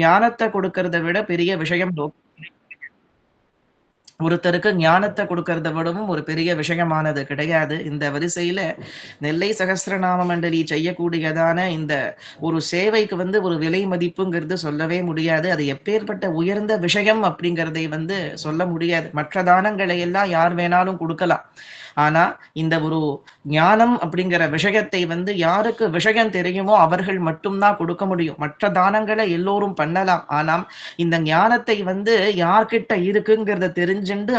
ஞானத்தை கொடுக்கறத விட பெரிய விஷயம் ஒருத்தருக்கு ஞானத்தை கொடுக்கறத விடவும் ஒரு பெரிய விஷயமானது கிடையாது. இந்த வரிசையில நெல்லை சகஸ்ரநாம மண்டலி செய்யக்கூடியதான இந்த ஒரு சேவைக்கு ஒரு விலை மதிப்புங்கிறது சொல்லவே முடியாது. அது எப்பேற்பட்ட உயர்ந்த விஷயம் அப்படிங்கிறதை சொல்ல முடியாது. மற்ற தானங்களை எல்லாம் யார் வேணாலும் கொடுக்கலாம். ஆனா இந்த ஒரு ஞானம் அப்படிங்கிற விஷயத்தை யாருக்கு விஷயம் தெரியுமோ அவர்கள் மட்டும்தான் கொடுக்க முடியும். மற்ற தானங்களை எல்லோரும் பண்ணலாம். ஆனால் இந்த ஞானத்தை யார்கிட்ட இருக்குங்கிறத தெரிஞ்சுண்டு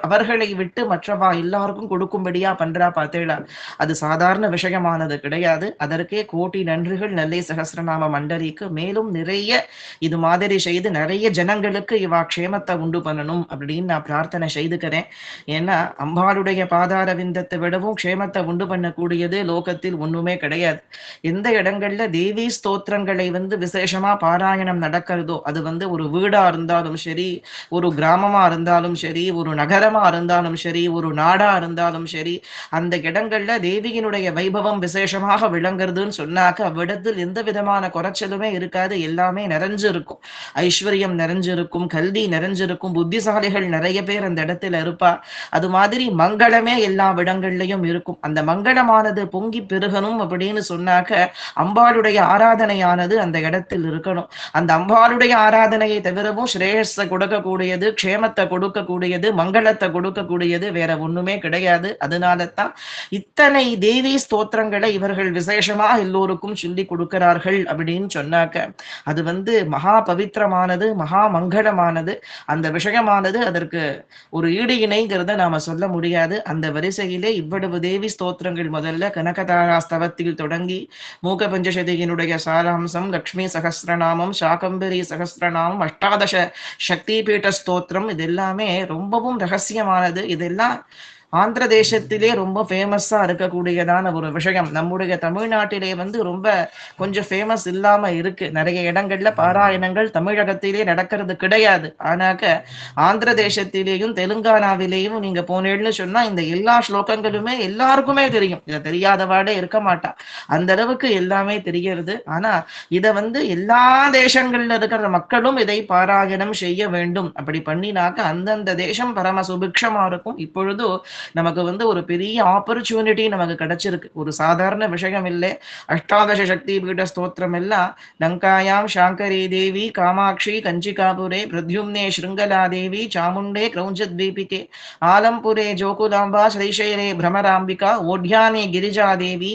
அவர்களை விட்டு மற்றவா எல்லாருக்கும் கொடுக்கும்படியா பண்றா பார்த்தேளா. அது சாதாரண விஷயமானது கிடையாது. அதற்கே கோட்டி நன்றிகள் நெல்லை சகஸ்ரநாம மண்டலிக்கு. மேலும் நிறைய இது மாதிரி செய்து நிறைய ஜனங்களுக்கு இவா க்ஷேமத்தை உண்டு பண்ணணும் அப்படின்னு நான் பிரார்த்தனை செய்துக்கிறேன். ஏன்னா அம்பாளுடைய பாதார விந்தத்தை விடவும் க்ஷேமத்தை உண்டு பண்ணக்கூடியது லோகத்தில் ஒண்ணுமே கிடையாது. எந்த இடங்கள்ல தேவி ஸ்தோத்திரங்களை விசேஷமா பாராயணம் நடக்கிறதோ அது ஒரு வீடா இருந்தாலும் சரி, ஒரு கிராமமா இருந்தாலும் சரி, ஒரு நகரமா இருந்தாலும் சரி, ஒரு நாடா இருந்தாலும் சரி, அந்த இடங்கள்ல தேவியினுடைய வைபவம் விசேஷமாக விளங்குறதுன்னு சொன்னாக்க அவ்விடத்தில் எந்த விதமான குறைச்சலுமே இருக்காது. எல்லாமே நிறைஞ்சிருக்கும். ஐஸ்வர்யம் நிறைஞ்சிருக்கும், கல்வி நிறைஞ்சிருக்கும், புத்திசாலிகள் நிறைய பேர் அந்த இடத்துல இருப்பா. அது மாதிரி மங்களமே எல்லா இடங்கள்லயும் இருக்கும். அந்த மங்களமானது பொங்கி பெருகணும் அப்படின்னு சொன்னாக்க அம்பாளுடைய ஆராதனையானது அந்த இடத்தில் இருக்கணும். அந்த அம்பாளுடைய ஆராதனையை தவிரவும் ஸ்ரேயஸை கொடுக்கக்கூடியது, க்ஷேமத்தை கொடுக்கக்கூடியது, மங்களத்தை கொடுக்கக்கூடியது வேற ஒண்ணுமே கிடையாது. அதனால தான் இத்தனை தேவி ஸ்தோத்திரங்களை இவர்கள் விசேஷமா எல்லோருக்கும் சொல்லி கொடுக்கிறார்கள் அப்படின்னு சொன்னாக்க அது மகா பவித்திரமானது, மகா மங்களமானது. அந்த விஷயமானது அதற்கு ஒரு ஈடு இணைங்கிறத நாம சொல்ல முடியாது. அந்த வரிசையிலே இவ்வளவு தேவி ஸ்தோத்திரங்கள் முதல்ல கனகதாரா ஸ்தவத்தில் தொடங்கி மூக பஞ்சசதியினுடைய சாராம்சம், லக்ஷ்மி சகஸ்ரநாமம், சாகம்பரி சகஸ்ரநாமம், அஷ்டாதச சக்தி பீட்ட ஸ்தோத்திரம், இது எல்லாமே ரொம்பவும் ரகசியமானது. இதெல்லாம் ஆந்திர தேசத்திலே ரொம்ப ஃபேமஸா இருக்கக்கூடியதான ஒரு விஷயம். நம்முடைய தமிழ்நாட்டிலே ரொம்ப கொஞ்சம் ஃபேமஸ் இல்லாம இருக்கு. நிறைய இடங்கள்ல பாராயணங்கள் தமிழகத்திலே நடக்கிறது கிடையாது. ஆனாக்க ஆந்திர தேசத்திலேயும் தெலுங்கானாவிலேயும் நீங்க போனேன்னு சொன்னா இந்த எல்லா ஸ்லோகங்களுமே எல்லாருக்குமே தெரியும். இதை தெரியாதவாடே இருக்க மாட்டா. அந்த அளவுக்கு எல்லாமே தெரிகிறது. ஆனா இதை எல்லா தேசங்கள்ல இருக்கிற மக்களும் இதை பாராயணம் செய்ய வேண்டும். அப்படி பண்ணினாக்க அந்தந்த தேசம் பரம சுபிக்ஷமா இருக்கும். இப்பொழுது நமக்கு ஒரு பெரிய ஆப்பர்ச்சுனிட்டி நமக்கு கிடைச்சிருக்கு. ஒரு சாதாரண விஷயம் இல்லை. அஷ்டாதச சக்தி பீட ஸ்தோத்திரம் எல்லாம் லங்காயாம் சாங்கரி தேவி காமாட்சி கஞ்சிகாபுரே பிரத்யும்னே ஸ்ருங்கலா தேவி சாமுண்டே கிரௌஞ்சத்வீபிகே ஆலம்புரே ஜோகுலாம்பா ஸ்ரீசைலே பிரமராம்பிகா ஓட்யானே கிரிஜா தேவி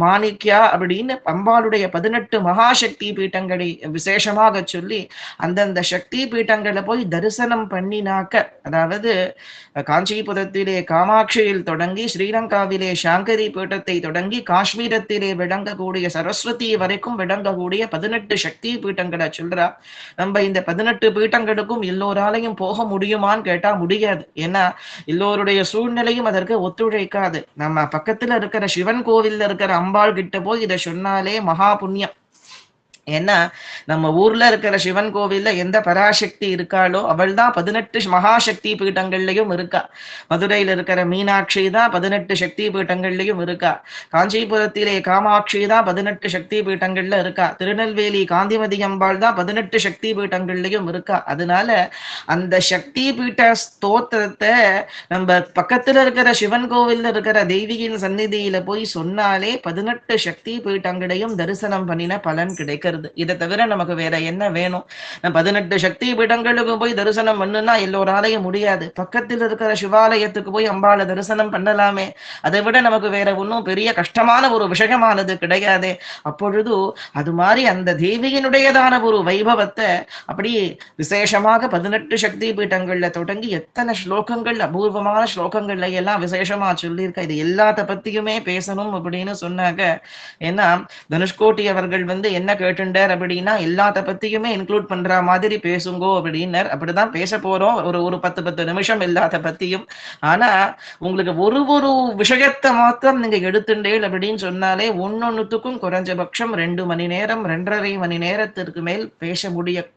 மாணிக்யா அப்படின்னு அம்பாளுடைய 18 மகாசக்தி பீட்டங்களை விசேஷமாக சொல்லி அந்தந்த சக்தி பீட்டங்களை போய் தரிசனம் பண்ணினாக்க, அதாவது காஞ்சிபுரத்திலே காமாட்சியில் தொடங்கி ஸ்ரீலங்காவிலே சாங்கரி பீட்டத்தை தொடங்கி காஷ்மீரத்திலே விளங்கக்கூடிய சரஸ்வதி வரைக்கும் விளங்கக்கூடிய 18 சக்தி பீட்டங்களை சொல்றா. நம்ம இந்த 18 பீட்டங்களுக்கும் எல்லோராலையும் போக முடியுமான்னு கேட்டா முடியாது. ஏன்னா எல்லோருடைய சூழ்நிலையும் அதற்கு ஒத்துழைக்காது. நம்ம பக்கத்துல இருக்கிற சிவன் கோவில்ல இருக்கிற அம்பாள் கிட்ட போய் இதை சொன்னாலே மகா புண்ணியம். ஏன்னா நம்ம ஊர்ல இருக்கிற சிவன் கோவில்ல எந்த பராசக்தி இருக்காளோ அவள் தான் 18 மகாசக்தி பீட்டங்கள்லயும் இருக்கா. மதுரையில இருக்கிற மீனாட்சி தான் 18 சக்தி பீட்டங்கள்லயும் இருக்கா. காஞ்சிபுரத்திலே காமாட்சி தான் 18 சக்தி பீட்டங்கள்ல இருக்கா. திருநெல்வேலி காந்திமதி அம்பாள் தான் 18 சக்தி பீட்டங்கள்லயும் இருக்கா. அதனால அந்த சக்தி பீட்ட ஸ்தோத்திரத்தை நம்ம பக்கத்துல இருக்கிற சிவன் கோவில்ல இருக்கிற தெய்வீகின் சந்நிதியில போய் சொன்னாலே 18 சக்தி பீட்டங்களையும் தரிசனம் பண்ணின பலன் கிடைக்கிறது. இதை தவிர நமக்கு வேற என்ன வேணும்? 18 சக்தி பீடங்களுக்கு போய் தரிசனம் பண்ணுனா எல்லோராலையும் முடியாது. பக்கத்தில் இருக்கிற சிவாலயத்துக்கு போய் அம்பாளை தரிசனம் பண்ணலாமே. அதை விட நமக்கு வேற ஒன்றும் பெரிய கஷ்டமான ஒரு விஷயமானது கிடையாது. அப்பொழுது அது மாதிரி அந்த தேவியினுடையதான ஒரு வைபவத்தை அப்படியே விசேஷமாக 18 சக்தி பீட்டங்கள்ல தொடங்கி எத்தனை ஸ்லோகங்கள், அபூர்வமான ஸ்லோகங்கள்ல எல்லாம் விசேஷமா சொல்லியிருக்க. இது எல்லாத்த பத்தியுமே பேசணும் அப்படின்னு சொன்னாக்க, ஏன்னா தனுஷ்கோட்டி அவர்கள் என்ன கேட்டுண்டார் அப்படின்னா எல்லாத்த பத்தியுமே இன்க்ளூட் பண்ற மாதிரி பேசுங்கோ அப்படின்னார். அப்படிதான் பேச போறோம் ஒரு 10 நிமிஷம் எல்லாத்த பத்தியும். ஆனா உங்களுக்கு ஒரு விஷயத்தை மாத்திரம் நீங்க எடுத்துண்டேல் அப்படின்னு சொன்னாலே ஒன்னொன்னுத்துக்கும் குறைஞ்சபட்சம் 2 மணி நேரம் 2.5 மணி நேரத்திற்கு மேல்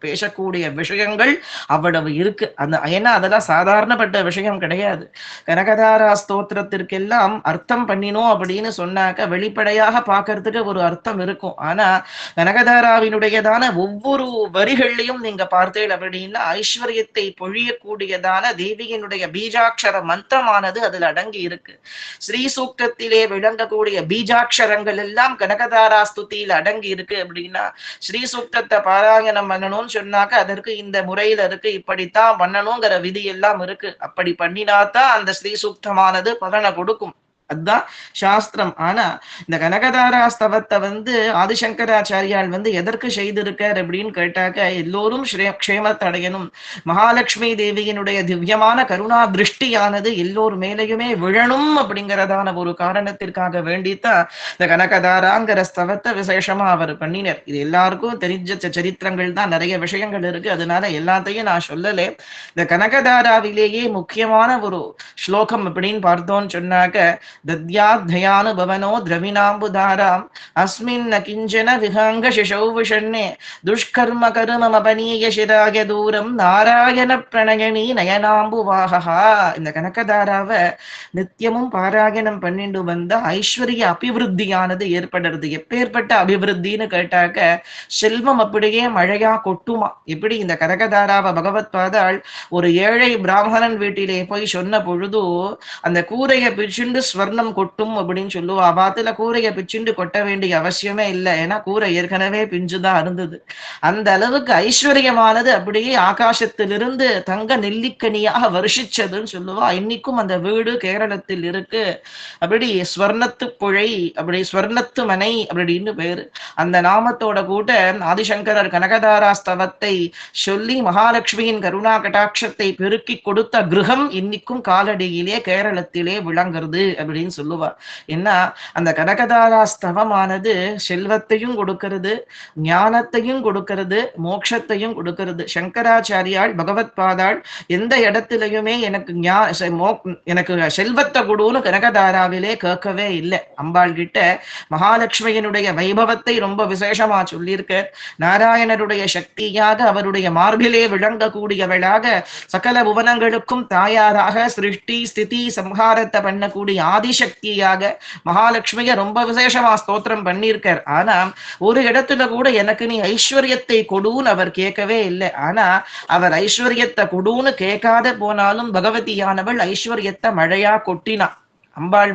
பேசக்கூடிய விஷயங்கள் அவ்வளவு இருக்கு. ஏன்னா அதெல்லாம் சாதாரணப்பட்ட விஷயம் கிடையாது. கனகதாரா ஸ்தோத்திரத்திற்கெல்லாம் அர்த்தம் பண்ணினோம் அப்படின்னு சொன்னாக்க வெளிப்படையாக பார்க்கறதுக்கு ஒரு அர்த்தம் இருக்கும். ஆனா கனகதாரா கனகதாராவினுடையதான ஒவ்வொரு வரிகள்லையும் நீங்க பார்த்தேன் அப்படின்னா ஐஸ்வர்யத்தை பொழியக்கூடியதான தேவியினுடைய பீஜாட்சர மந்திரமானது அதுல அடங்கி இருக்கு. ஸ்ரீ சூக்தத்திலே விளங்கக்கூடிய பீஜாட்சரங்கள் எல்லாம் கனகதாரா ஸ்துதியில அடங்கி இருக்கு அப்படின்னா ஸ்ரீ சூக்தத்தை பாராயணம் பண்ணணும்னு சொன்னாக்க அதற்கு இந்த முறையில இருக்கு, இப்படித்தான் பண்ணணுங்கிற விதி எல்லாம் இருக்கு. அப்படி பண்ணினாதான் அந்த ஸ்ரீ சூக்தமானது பலனை கொடுக்கும். அதுதான் சாஸ்திரம். ஆனா இந்த கனகதாரா ஸ்தவத்தை ஆதிசங்கராச்சாரியால் எதற்கு செய்திருக்கார் அப்படின்னு கேட்டாக்க எல்லோரும் க்ஷேமத்தை அடையணும், மகாலட்சுமி தேவியினுடைய திவ்யமான கருணா திருஷ்டியானது எல்லோர் மேலேயுமே விழணும் அப்படிங்கிறதான ஒரு காரணத்திற்காக வேண்டித்தான் இந்த கனகதாராங்கிற ஸ்தவத்தை விசேஷமா அவர் பண்ணினர். இது எல்லாருக்கும் தெரிஞ்ச சரித்திரங்கள் தான், நிறைய விஷயங்கள் இருக்கு, அதனால எல்லாத்தையும் நான் சொல்லலே. இந்த கனகதாராவிலேயே முக்கியமான ஒரு ஸ்லோகம் அப்படின்னு பார்த்தோம்னு சொன்னாக்க दद्याध्ययानुभवनो द्रविणाम्बुधाराम् अस्मिन् न किञ्चन विहङ्ग शिशौ विषण्णे दुष्कर्म कर्ममपनीय शिराय दूरं नारायण प्रणयनी नयनाम्बुवाहः. இந்த கனகதாராவை நித்தியமும் பாராயணம் பண்ணிட்டு வந்தா ஐஸ்வர்ய அபிவிருத்தியானது ஏற்படுறது. எப்பேற்பட்ட அபிவிருத்தின்னு கேட்டாக்க செல்வம் அப்படியே மழையா கொட்டுமா. எப்படி இந்த கனகதாராவை பகவத் பாதாள் ஒரு ஏழை பிராமணன் வீட்டிலே போய் சொன்ன பொழுது அந்த கூரையை பிச்சுண்டு ஸ்வர்ணம் கொட்டும் அப்படின்னு சொல்லுவா. பாத்துல கூரையை பிச்சுண்டு கொட்ட வேண்டிய அவசியமே இல்லை, ஏன்னா கூரை ஏற்கனவே பிஞ்சுதான் இருந்தது. அந்த அளவுக்கு ஐஸ்வர்யமானது அப்படியே ஆகாசத்திலிருந்து தங்க நெல்லிக்கனியாக வருஷிச்சதுன்னு சொல்லுவா. இன்னைக்கும் அந்த வீடு கேரளத்தில் இருக்கு. அப்படி ஸ்வர்ணத்து புழை, அப்படி ஸ்வர்ணத்து மனை அப்படின்னு பேரு. அந்த நாமத்தோட கூட ஆதிசங்கரர் கனகதாரா ஸ்தவத்தை சொல்லி மகாலட்சுமியின் கருணா கடாட்சத்தை பெருக்கி கொடுத்த கிரகம் இன்னைக்கும் காலடியிலே கேரளத்திலே விளங்குறது அப்படின்னு சொல்லுவார். ஏன்னா அந்த கனகதாரா ஸ்தவமானது செல்வத்தையும் கொடுக்கிறது, ஞானத்தையும் கொடுக்கிறது, மோட்சத்தையும் கொடுக்கிறது. சங்கராச்சாரியால் பகவத் பாதாள் எந்த இடத்திலையுமே எனக்கு செல்வத்தை கொடுன்னு கனகதாராவிலே கேட்கவே இல்லை. அம்பாள் கிட்ட மகாலட்சுமியினுடைய வைபவத்தை ரொம்ப விசேஷமா சொல்லியிருக்க. நாராயணருடைய சக்தியாக அவருடைய மார்பிலே விளங்கக்கூடியவளாக சகல புவனங்களுக்கும் தாயாராக சிருஷ்டி ஸ்திதி சம்ஹாரத்தை பண்ணக்கூடிய ஆதிசக்தியாக மகாலட்சுமிய ரொம்ப விசேஷமா ஸ்தோத்திரம் பண்ணியிருக்கார். ஆனா ஒரு இடத்துல கூட எனக்கு நீ ஐஸ்வர்யத்தை கொடுன்னு அவர் கேட்கவே இல்லை. ஆனா அவர் ஐஸ்வர்யத்தை கொடுன்னு கேட்காத போனாலும் பகவதியானவள் ஐஸ்வர்யத்தை மழையா கொட்டினா. அம்பாள்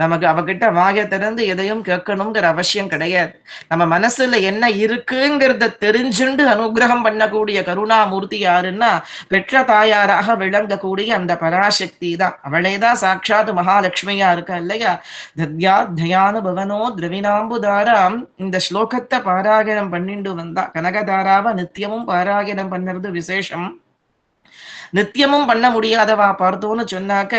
நமக்கு அவகிட்ட வாயை திறந்து எதையும் கேட்கணுங்கிற அவசியம் கிடையாது. நம்ம மனசுல என்ன இருக்குங்கிறத தெரிஞ்சுண்டு அனுகிரகம் பண்ணக்கூடிய கருணாமூர்த்தி யாருன்னா பெற்ற தாயாராக விளங்கக்கூடிய அந்த பராசக்தி தான். அவளேதான் சாட்சாத் மகாலட்சுமியா இருக்கா இல்லையா. தத்யாத்யானுபவனோ திரவிணாம்புதாராம். இந்த ஸ்லோகத்தை பாராயணம் பண்ணிட்டு வந்தா கனகதாராவை நித்தியமும் பாராயணம் பண்ணுறது விசேஷம். நித்தியமும் பண்ண முடியாதவா பார்த்தோன்னு சொன்னாக்க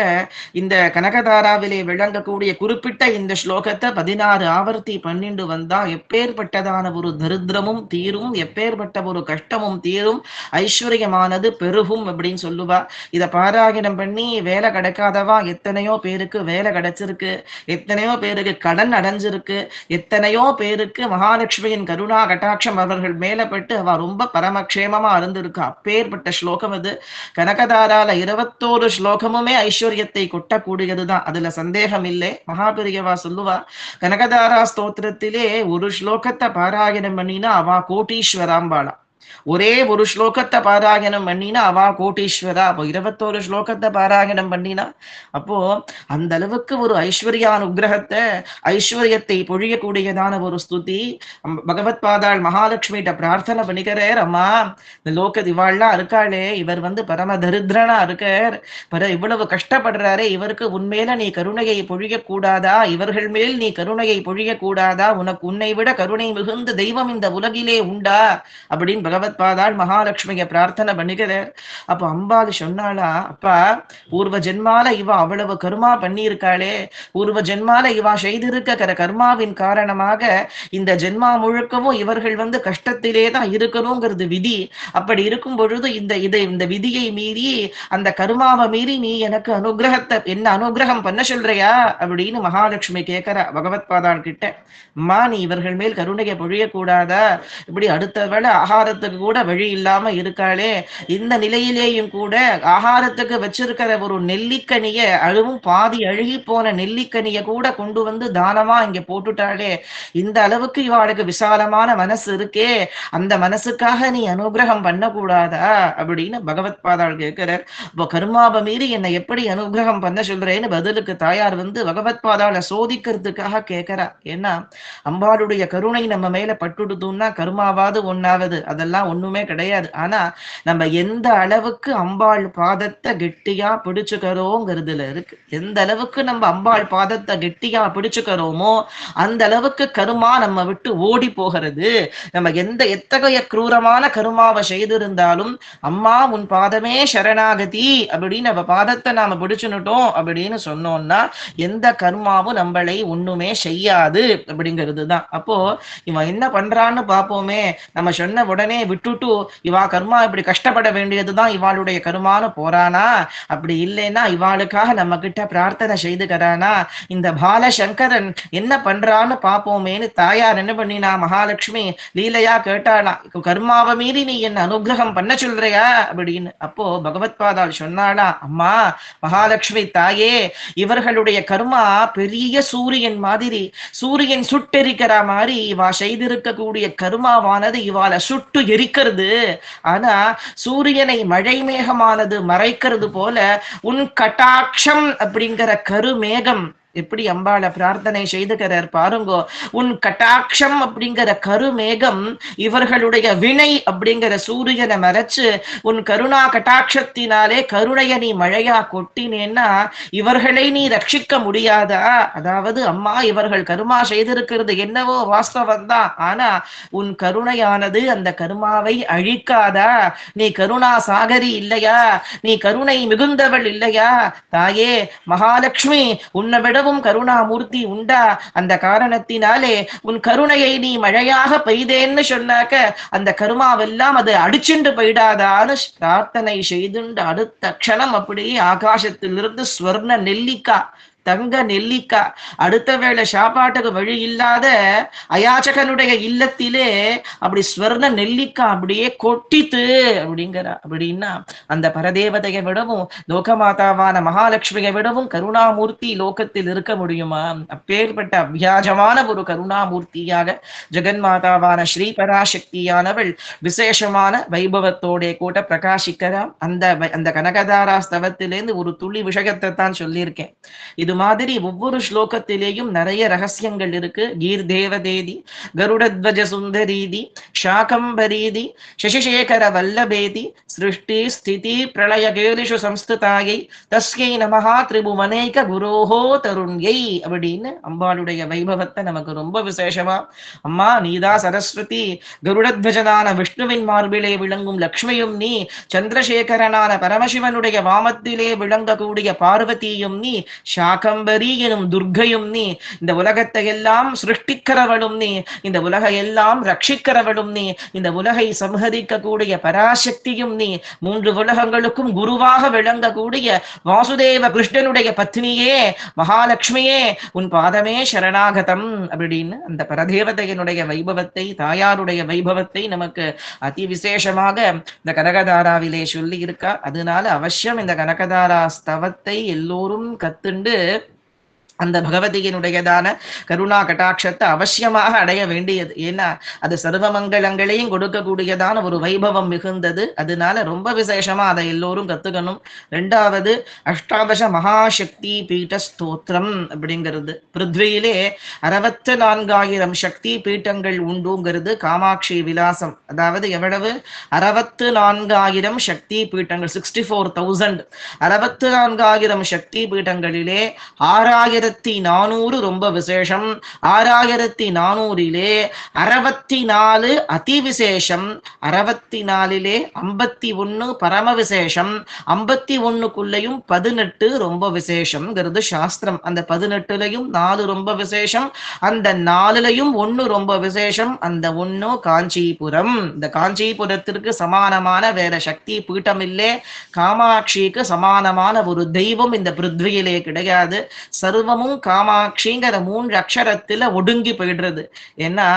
இந்த கனகதாராவிலே விளங்கக்கூடிய குறிப்பிட்ட இந்த ஸ்லோகத்தை 16 ஆவர்த்தி பண்ணிண்டு வந்தா எப்பேற்பட்டதான ஒரு தரித்திரமும் தீரும், எப்பேற்பட்ட ஒரு கஷ்டமும் தீரும், ஐஸ்வர்யமானது பெருகும் அப்படின்னு சொல்லுவா. இதை பாராயணம் பண்ணி வேலை கிடைக்காதவா எத்தனையோ பேருக்கு வேலை கிடைச்சிருக்கு, எத்தனையோ பேருக்கு கடன் அடைஞ்சிருக்கு, எத்தனையோ பேருக்கு மகாலட்சுமியின் கருணா கட்டாட்சம் அவர்கள் மேலப்பட்டு அவ ரொம்ப பரமக்ஷேமமா இருந்திருக்கு. அப்பேற்பட்ட ஸ்லோகம் இது. கனகதாரால 21 ஸ்லோகமுமே ஐஸ்வர்யத்தை கொட்டக்கூடியதுதான், அதுல சந்தேகம் இல்லை. மகாபெரியவா சொல்லுவா கனகதாரா ஸ்தோத்திரத்திலே ஒரு ஸ்லோகத்தை பாராயணம் பண்ணினா அவா கோட்டீஸ்வராம்பாளா. ஒரே ஒரு ஸ்லோகத்தை பாராயணம் பண்ணினா அவா கோட்டீஸ்வரா. அப்போ 21 ஸ்லோகத்தை பாராயணம் பண்ணினா அப்போ அந்த அளவுக்கு ஒரு ஐஸ்வர்யானுகிரகத்தை ஐஸ்வர்யத்தை பொழியக்கூடியதான ஒரு ஸ்துதி. பகவத் பாதாள் மகாலட்சுமிகிட்ட பிரார்த்தனை பண்ணிக்கிறார், அம்மா இந்த லோக திவாள்லாம் இருக்காளே இவர் பரம தரித்திரனா இருக்கார், இவ்வளவு கஷ்டப்படுறாரே, இவருக்கு உண்மையில நீ கருணையை பொழிய கூடாதா, இவர்கள் மேல் நீ கருணையை பொழிய கூடாதா, உனக்கு உன்னை விட கருணை மிகுந்த தெய்வம் இந்த உலகிலே உண்டா அப்படின்னு பகவத் பாதாள் மகாலட்சுமியை பிரார்த்தனை பண்ணிக்கிறார். அப்ப அம்பாள் சொன்னாளா, அப்பா பூர்வ ஜென்மால இவ அவ்வளவு கர்மா பண்ணியிருக்காளே, பூர்வ ஜென்மால இவா செய்திருக்கிற கர்மாவின் காரணமாக இந்த ஜென்மா முழுக்கவும் இவர்கள் கஷ்டத்திலே தான் இருக்கணுங்கிறது விதி. அப்படி இருக்கும் பொழுது இந்த விதியை மீறி அந்த கர்மாவை மீறி நீ எனக்கு என்ன அனுகிரகம் பண்ண சொல்றியா அப்படின்னு மகாலட்சுமி கேட்கிறா பகவத் பாதாள் கிட்ட. அம்மா நீ இவர்கள் மேல் கருணையை பொழியக்கூடாதா, இப்படி அடுத்த வேளை ஆகாரத்தை சாப்பிடுறதுக்கு கூட வழி இல்லாம இருக்காளே, இந்த நிலையிலேயும் கூட ஆகாரத்துக்கு வச்சிருக்கிற ஒரு நெல்லிக்கனிய, அதுவும் பாதி அழுகி போன நெல்லிக்கனிய கூட கொண்டு வந்து தானமா இங்க போட்டுட்டாளே, இந்த அளவுக்கு இவாளுக்கு விசாலமான மனசு இருக்கே, அந்த மனசுக்காக நீ அனுகிரகம் பண்ணக்கூடாதா அப்படின்னு பகவத் பாதாள் கேட்கிறார். இப்போ கர்மாவை மீறி என்னை எப்படி அனுகிரகம் பண்ண சொல்றேன்னு பதிலுக்கு தாயார் வந்து பகவத் பாதாளை சோதிக்கிறதுக்காக கேட்கிறா. ஏன்னா அம்பாளுடைய கருணை நம்ம மேல பட்டுடுதுன்னா கர்மாவாது ஒண்ணாவது, அதெல்லாம் ஒண்ணுமே கிடையாது. ஆனா நம்ம எந்த அளவுக்கு அம்பாள் பாதத்தை கெட்டியா பிடிச்சுக்கிறோங்கிறதுல இருக்கு. எந்த அளவுக்கு நம்ம அம்பாள் பாதத்தை கெட்டியா பிடிச்சுக்கிறோமோ அந்த அளவுக்கு கருமா நம்ம விட்டு ஓடி போகிறது. நம்ம எத்தகைய கிரூரமான கருமாவை செய்திருந்தாலும் அம்மா உன் பாதமே சரணாகதி அப்படின்னு நம்ம பாதத்தை நாம பிடிச்சுனுட்டோம் அப்படின்னு சொன்னோம்னா எந்த கர்மாவும் நம்மளை ஒண்ணுமே செய்யாது அப்படிங்கிறதுதான். அப்போ இவன் என்ன பண்றான்னு பாப்போமே, நம்ம சொன்ன உடனே விட்டுட்டு இவா கர்மா இப்படி கஷ்டப்பட வேண்டியதுதான் இவாளுடைய கருமானு போறானா, அப்படி இல்லைன்னா இவாளுக்காக நம்ம கிட்ட பிரார்த்தனை செய்துக்கிறானா, இந்த பாலசங்கரன் என்ன பண்றான்னு பாப்போமேன்னு தாயார் என்ன பண்ணினா, மகாலட்சுமி லீலையா கேட்டாளா, கர்மாவை மீறி நீ என்ன அனுகிரகம் பண்ண சொல்றியா அப்படின்னு. அப்போ பகவத் பாதாள் சொன்னாளா, அம்மா மகாலட்சுமி தாயே, இவர்களுடைய கர்மா பெரிய சூரியன் மாதிரி, சூரியன் சுட்டெரிக்கிற மாதிரி இவா செய்திருக்கக்கூடிய கருமாவானது இவாளை சுட்டு எரிக்கிறது. ஆனா சூரியனை மழை மேகமானது மறைக்கிறது போல உன் கட்டாட்சம் அப்படிங்கிற கருமேகம் எப்படி அம்பாளை பிரார்த்தனை செய்துகிறார் பாருங்கோ. உன் கட்டாட்சம் அப்படிங்கிற கருமேகம் இவர்களுடைய வினை அப்படிங்கிற சூரியனை மறைச்சு உன் கருணா கட்டாட்சத்தினாலே கருணைய நீ மழையா கொட்டினேன்னா இவர்களை நீ ரட்சிக்க முடியாதா? அதாவது அம்மா இவர்கள் கருமா செய்திருக்கிறது என்னவோ வாஸ்தவம் தான், ஆனா உன் கருணையானது அந்த கருமாவை அழிக்காதா? நீ கருணா சாகரி இல்லையா? நீ கருணை மிகுந்தவள் இல்லையா? தாயே மகாலட்சுமி, உன்னை விடவும் கருணாமூர்த்தி உண்டா? அந்த காரணத்தினாலே உன் கருணையை நீ மழையாக பெய்தேன்னு சொன்னாக்க அந்த கருமாவெல்லாம் அது அடிச்சுண்டு போயிடாதான்னு பிரார்த்தனை செய்துண்டு அடுத்த க்ஷணம் அப்படியே ஆகாசத்திலிருந்து ஸ்வர்ண நெல்லிக்கா, தங்க நெல்லிக்கா, அடுத்த வேளை சாப்பாட்டுக்கு வழி இல்லாத அயாச்சகனுடைய இல்லத்திலே அப்படி ஸ்வர்ண நெல்லிக்கா அப்படியே கொட்டித்து அப்படிங்கிற. அப்படின்னா அந்த பரதேவதையை விடவும் லோகமாதாவான மகாலட்சுமியை விடவும் கருணாமூர்த்தி லோகத்தில் இருக்க முடியுமா? அப்பேற்பட்ட அவ்வியாஜமான ஒரு கருணாமூர்த்தியாக ஜெகன்மாதாவான ஸ்ரீ பராசக்தியானவள் விசேஷமான வைபவத்தோட கூட பிரகாசிக்கிறான். அந்த கனகதாரா ஸ்தவத்திலேருந்து ஒரு துளி விஷயத்தை தான் சொல்லியிருக்கேன். இது மாதிரி ஒவ்வொரு ஸ்லோகத்திலேயும் நிறைய ரகசியங்கள் இருக்கு. கீர் தேவதேதி, கருடத்வஜ சுந்தரீதி, சாகம்பரீதி, சசிசேகர வல்லபேதி, சிருஷ்டி ஸ்திதி பிரளய கேலிஷு சம்ஸ்துதாயை தஸ்யை நமஹா திரிபுவனேக குரோஹோ தருண்யை அப்படின்னு அம்பாளுடைய வைபவத்தை நமக்கு ரொம்ப விசேஷமா, அம்மா நீதா சரஸ்வதி, கருடத்வஜனான விஷ்ணுவின் மார்பிலே விளங்கும் லக்ஷ்மியும் நீ, சந்திரசேகரனான பரமசிவனுடைய வாமத்திலே விளங்கக்கூடிய பார்வதியும் நீ, சாகம்பரி எனும் துர்க்கையும் நீ, இந்த உலகத்தை எல்லாம் சிருஷ்டிக்கிறவளும் நீ, இந்த உலகை எல்லாம் ரட்சிக்கிறவளும் நீ, இந்த உலகை சம்ஹரிக்க கூடிய பராசக்தியும் நீ, மூன்று உலகங்களுக்கும் குருவாக விளங்கக்கூடிய வாசுதேவ கிருஷ்ணனுடைய பத்னியே மகாலட்சுமியே, உன் பாதமே சரணாகதம் அப்படின்னு அந்த பரதேவதையினுடைய வைபவத்தை, தாயாருடைய வைபவத்தை நமக்கு அதி விசேஷமாக இந்த கனகதாராவிலே சொல்லி இருக்கா. அதனால அவசியம் இந்த கனகதாரா ஸ்தவத்தை எல்லோரும் கத்துண்டு அந்த பகவதியினுடையதான கருணா கட்டாட்சத்தை அவசியமாக அடைய வேண்டியது. ஏன்னா அது சர்வமங்கலங்களையும் கொடுக்கக்கூடியதான ஒரு வைபவம் மிகுந்தது. அதனால ரொம்ப விசேஷமா அதை எல்லோரும் கத்துக்கணும். ரெண்டாவது அஷ்டாதச மகாசக்தி பீட்ட ஸ்தோத்திரம் அப்படிங்கிறது. பிருத்வியிலே 64,000 சக்தி பீட்டங்கள் உண்டுங்கிறது காமாட்சி விலாசம். அதாவது எவ்வளவு? 64,000 சக்தி பீட்டங்கள், 64,000. 64,000 சக்தி பீட்டங்களிலே 6,400 ரொம்ப விசேஷம். 6,400லே 64 அதி விசேஷம். 64லே 51 பரம விசேஷம். 51க்குள்ளேயும் 18 ரொம்ப விசேஷம்ங்கிறது சாஸ்திரம். அந்த 18லையும் 4 ரொம்ப விசேஷம், அந்த 4லையும் 1 ரொம்ப விசேஷம். அந்த 1 காஞ்சிபுரம். இந்த காஞ்சிபுரத்திற்கு சமானமான வேற சக்தி பீட்டம் இல்லே. காமாட்சிக்கு சமானமான ஒரு தெய்வம் இந்த பிருத்வியிலே கிடையாது. சர்வ நாமமும் காமாட்சிங்கிற 3 அக்ஷரத்துல ஒடுங்கி போயிடுறது. ஏன்னா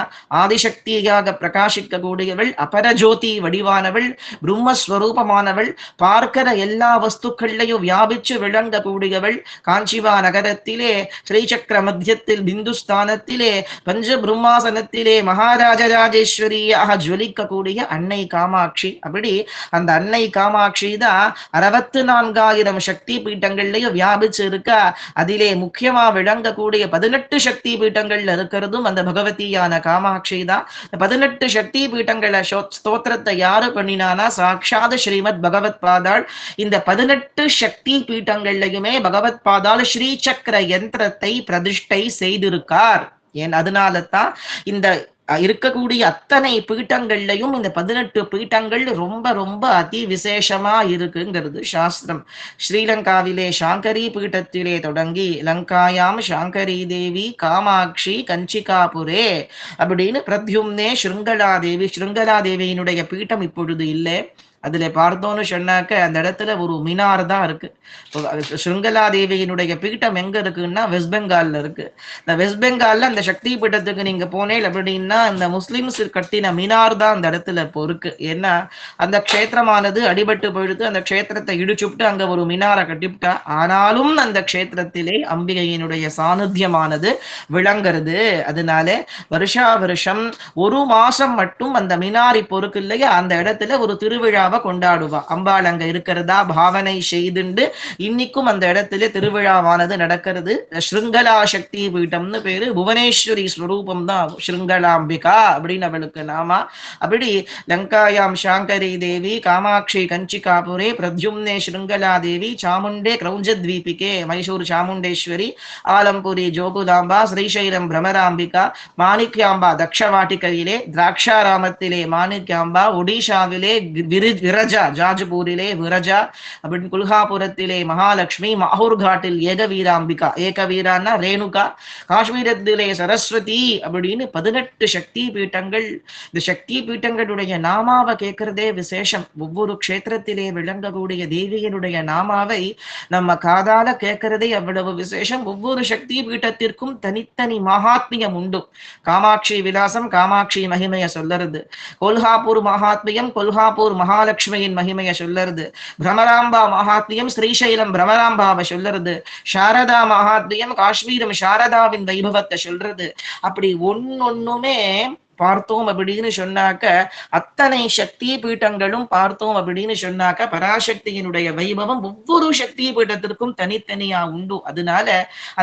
ஆதிசக்தியாக பிரகாசிக்க கூடியவள், அபரஜோதி வடிவானவள், பிரம்மஸ்வரூபமானவள், பார்க்கிற எல்லா வஸ்துக்கள்லையும் வியாபிச்சு விளங்க கூடியவள், காஞ்சிவா நகரத்திலே ஸ்ரீசக்கர மத்தியத்தில் பிந்துஸ்தானத்திலே பஞ்ச பிரம்மாசனத்திலே மகாராஜராஜேஸ்வரியாக ஜொலிக்க கூடிய அன்னை காமாட்சி. அப்படி அந்த அன்னை காமாட்சி தான் 64,000 சக்தி பீட்டங்கள்லயும் வியாபிச்சு இருக்கா. அதிலே முக்கியமா விளங்கக்கூடிய 18 சக்தி பீட்டங்கள்ல இருக்கிறதும் அந்த பகவதியான காமாட்சி தான். 18 சக்தி பீட்டங்கள ஸ்தோத்திரத்தை யாரு பண்ணினானா சாட்சாத் ஸ்ரீமத் பகவத் பாதாள். இந்த 18 சக்தி பீட்டங்கள்லயுமே பகவத் பாதாள் ஸ்ரீ சக்கர யந்திரத்தை பிரதிஷ்டை செய்திருக்கார். ஏன் அதனால தான் இந்த இருக்கக்கூடிய அத்தனை பீட்டங்கள்லையும் இந்த 18 பீட்டங்கள் ரொம்ப ரொம்ப அதி விசேஷமா இருக்குங்கிறது சாஸ்திரம். ஸ்ரீலங்காவிலே சாங்கரி பீட்டத்திலே தொடங்கி லங்காயாம் சாங்கரி தேவி காமாட்சி கஞ்சிகாபுரே அப்படின்னு பிரத்யும்னே ஸ்ருங்கலா தேவி. ஸ்ருங்கலா தேவியினுடைய பீட்டம் இப்பொழுது இல்லை. அதுல பார்த்தோன்னு சொன்னாக்க அந்த இடத்துல ஒரு மினார் தான் இருக்கு. ஸ்ருங்கலா தேவியினுடைய பீட்டம் எங்க இருக்குன்னா வெஸ்ட் பெங்கால்ல இருக்கு. இந்த வெஸ்ட் பெங்கால்ல அந்த சக்தி பீட்டத்துக்கு நீங்க போனேன் அப்படின்னா இந்த முஸ்லிம்ஸ் கட்டின மினார் தான் அந்த இடத்துல இப்போ இருக்கு. ஏன்னா அந்த க்ஷேத்திரமானது அடிபட்டு போயிடுத்து. அந்த க்ஷேத்திரத்தை இடிச்சுட்டு அங்க ஒரு மினாரை கட்டிவிட்டா. ஆனாலும் அந்த க்ஷேத்திரத்திலே அம்பிகையினுடைய சாநித்தியமானது விளங்குறது. அதனால வருஷா வருஷம் ஒரு மாசம் மட்டும் அந்த மினார் இப்போ இருக்கு இல்லையா, அந்த இடத்துல ஒரு திருவிழா கொண்டாடுவா. அம்பாள் அங்க இருக்கிறதா பாவனை செய்துண்டு இன்னைக்கும் அந்த இடத்துல திருவிழாவானது நடக்கிறது. ஸ்ருங்கலா சக்தி பீட்டம்னு பேரு. புவனேஸ்வரி ஸ்வரூபம் தான் ஸ்ருங்கலாம்பிகா அப்படின்னு அவளுக்கு நாமா. அப்படி லங்காயாம் சாங்கரி தேவி காமாட்சி கஞ்சிகாபுரே பிரத்யும்னே ஸ்ருங்கலா தேவி சாமுண்டே கிரௌஞ்சத்வீபிகே மைசூர் சாமுண்டேஸ்வரி ஆலம்புரி ஜோகுலாம்பா ஸ்ரீசைலம் பிரமராம்பிகா மாணிக்யாம்பா தக்ஷவாட்டிகையிலே திராட்சாராமத்திலே மாணிக்யாம்பா ஒடிஷாவிலே விரஜா ஜாஜ்பூரிலே விரஜா அப்படின்னு குல்ஹாபுரத்திலே மகாலட்சுமி மாஹூர் காட்டில் ஏகவீராம்பிகா ஏகவீரான்னா ரேணுகா காஷ்மீரத்திலே சரஸ்வதி அப்படின்னு 18 சக்தி பீட்டங்கள். இந்த சக்தி பீட்டங்களுடைய நாமாவை கேட்கிறதே விசேஷம். ஒவ்வொரு க்ஷேத்திரத்திலே விளங்கக்கூடிய தேவியனுடைய நாமாவை நம்ம காதால கேட்கிறதே அவ்வளவு விசேஷம். ஒவ்வொரு சக்தி பீட்டத்திற்கும் தனித்தனி மகாத்மியம் உண்டு. காமாட்சி விலாசம் காமாட்சி மகிமைய சொல்லறது. கொல்ஹாப்பூர் மகாத்மியம் கொல்ஹாப்பூர் மகாலட்சுமியின் மகிமையை சொல்லறது. பிரமராம்பா மகாத்மியம் ஸ்ரீசைலம் பிரமராம்பாவை சொல்லறது. சாரதா மகாத்மியம் காஷ்மீரம் சாரதாவின் வைபவத்தை சொல்றது. அப்படி ஒன்னொன்னுமே பார்த்தோம் அப்படின்னு சொன்னாக்க அத்தனை சக்தி பீட்டங்களும் பார்த்தோம் அப்படின்னு சொன்னாக்க பராசக்தியினுடைய வைபவம் ஒவ்வொரு சக்தி பீட்டத்திற்கும் தனித்தனியா உண்டு. அதனால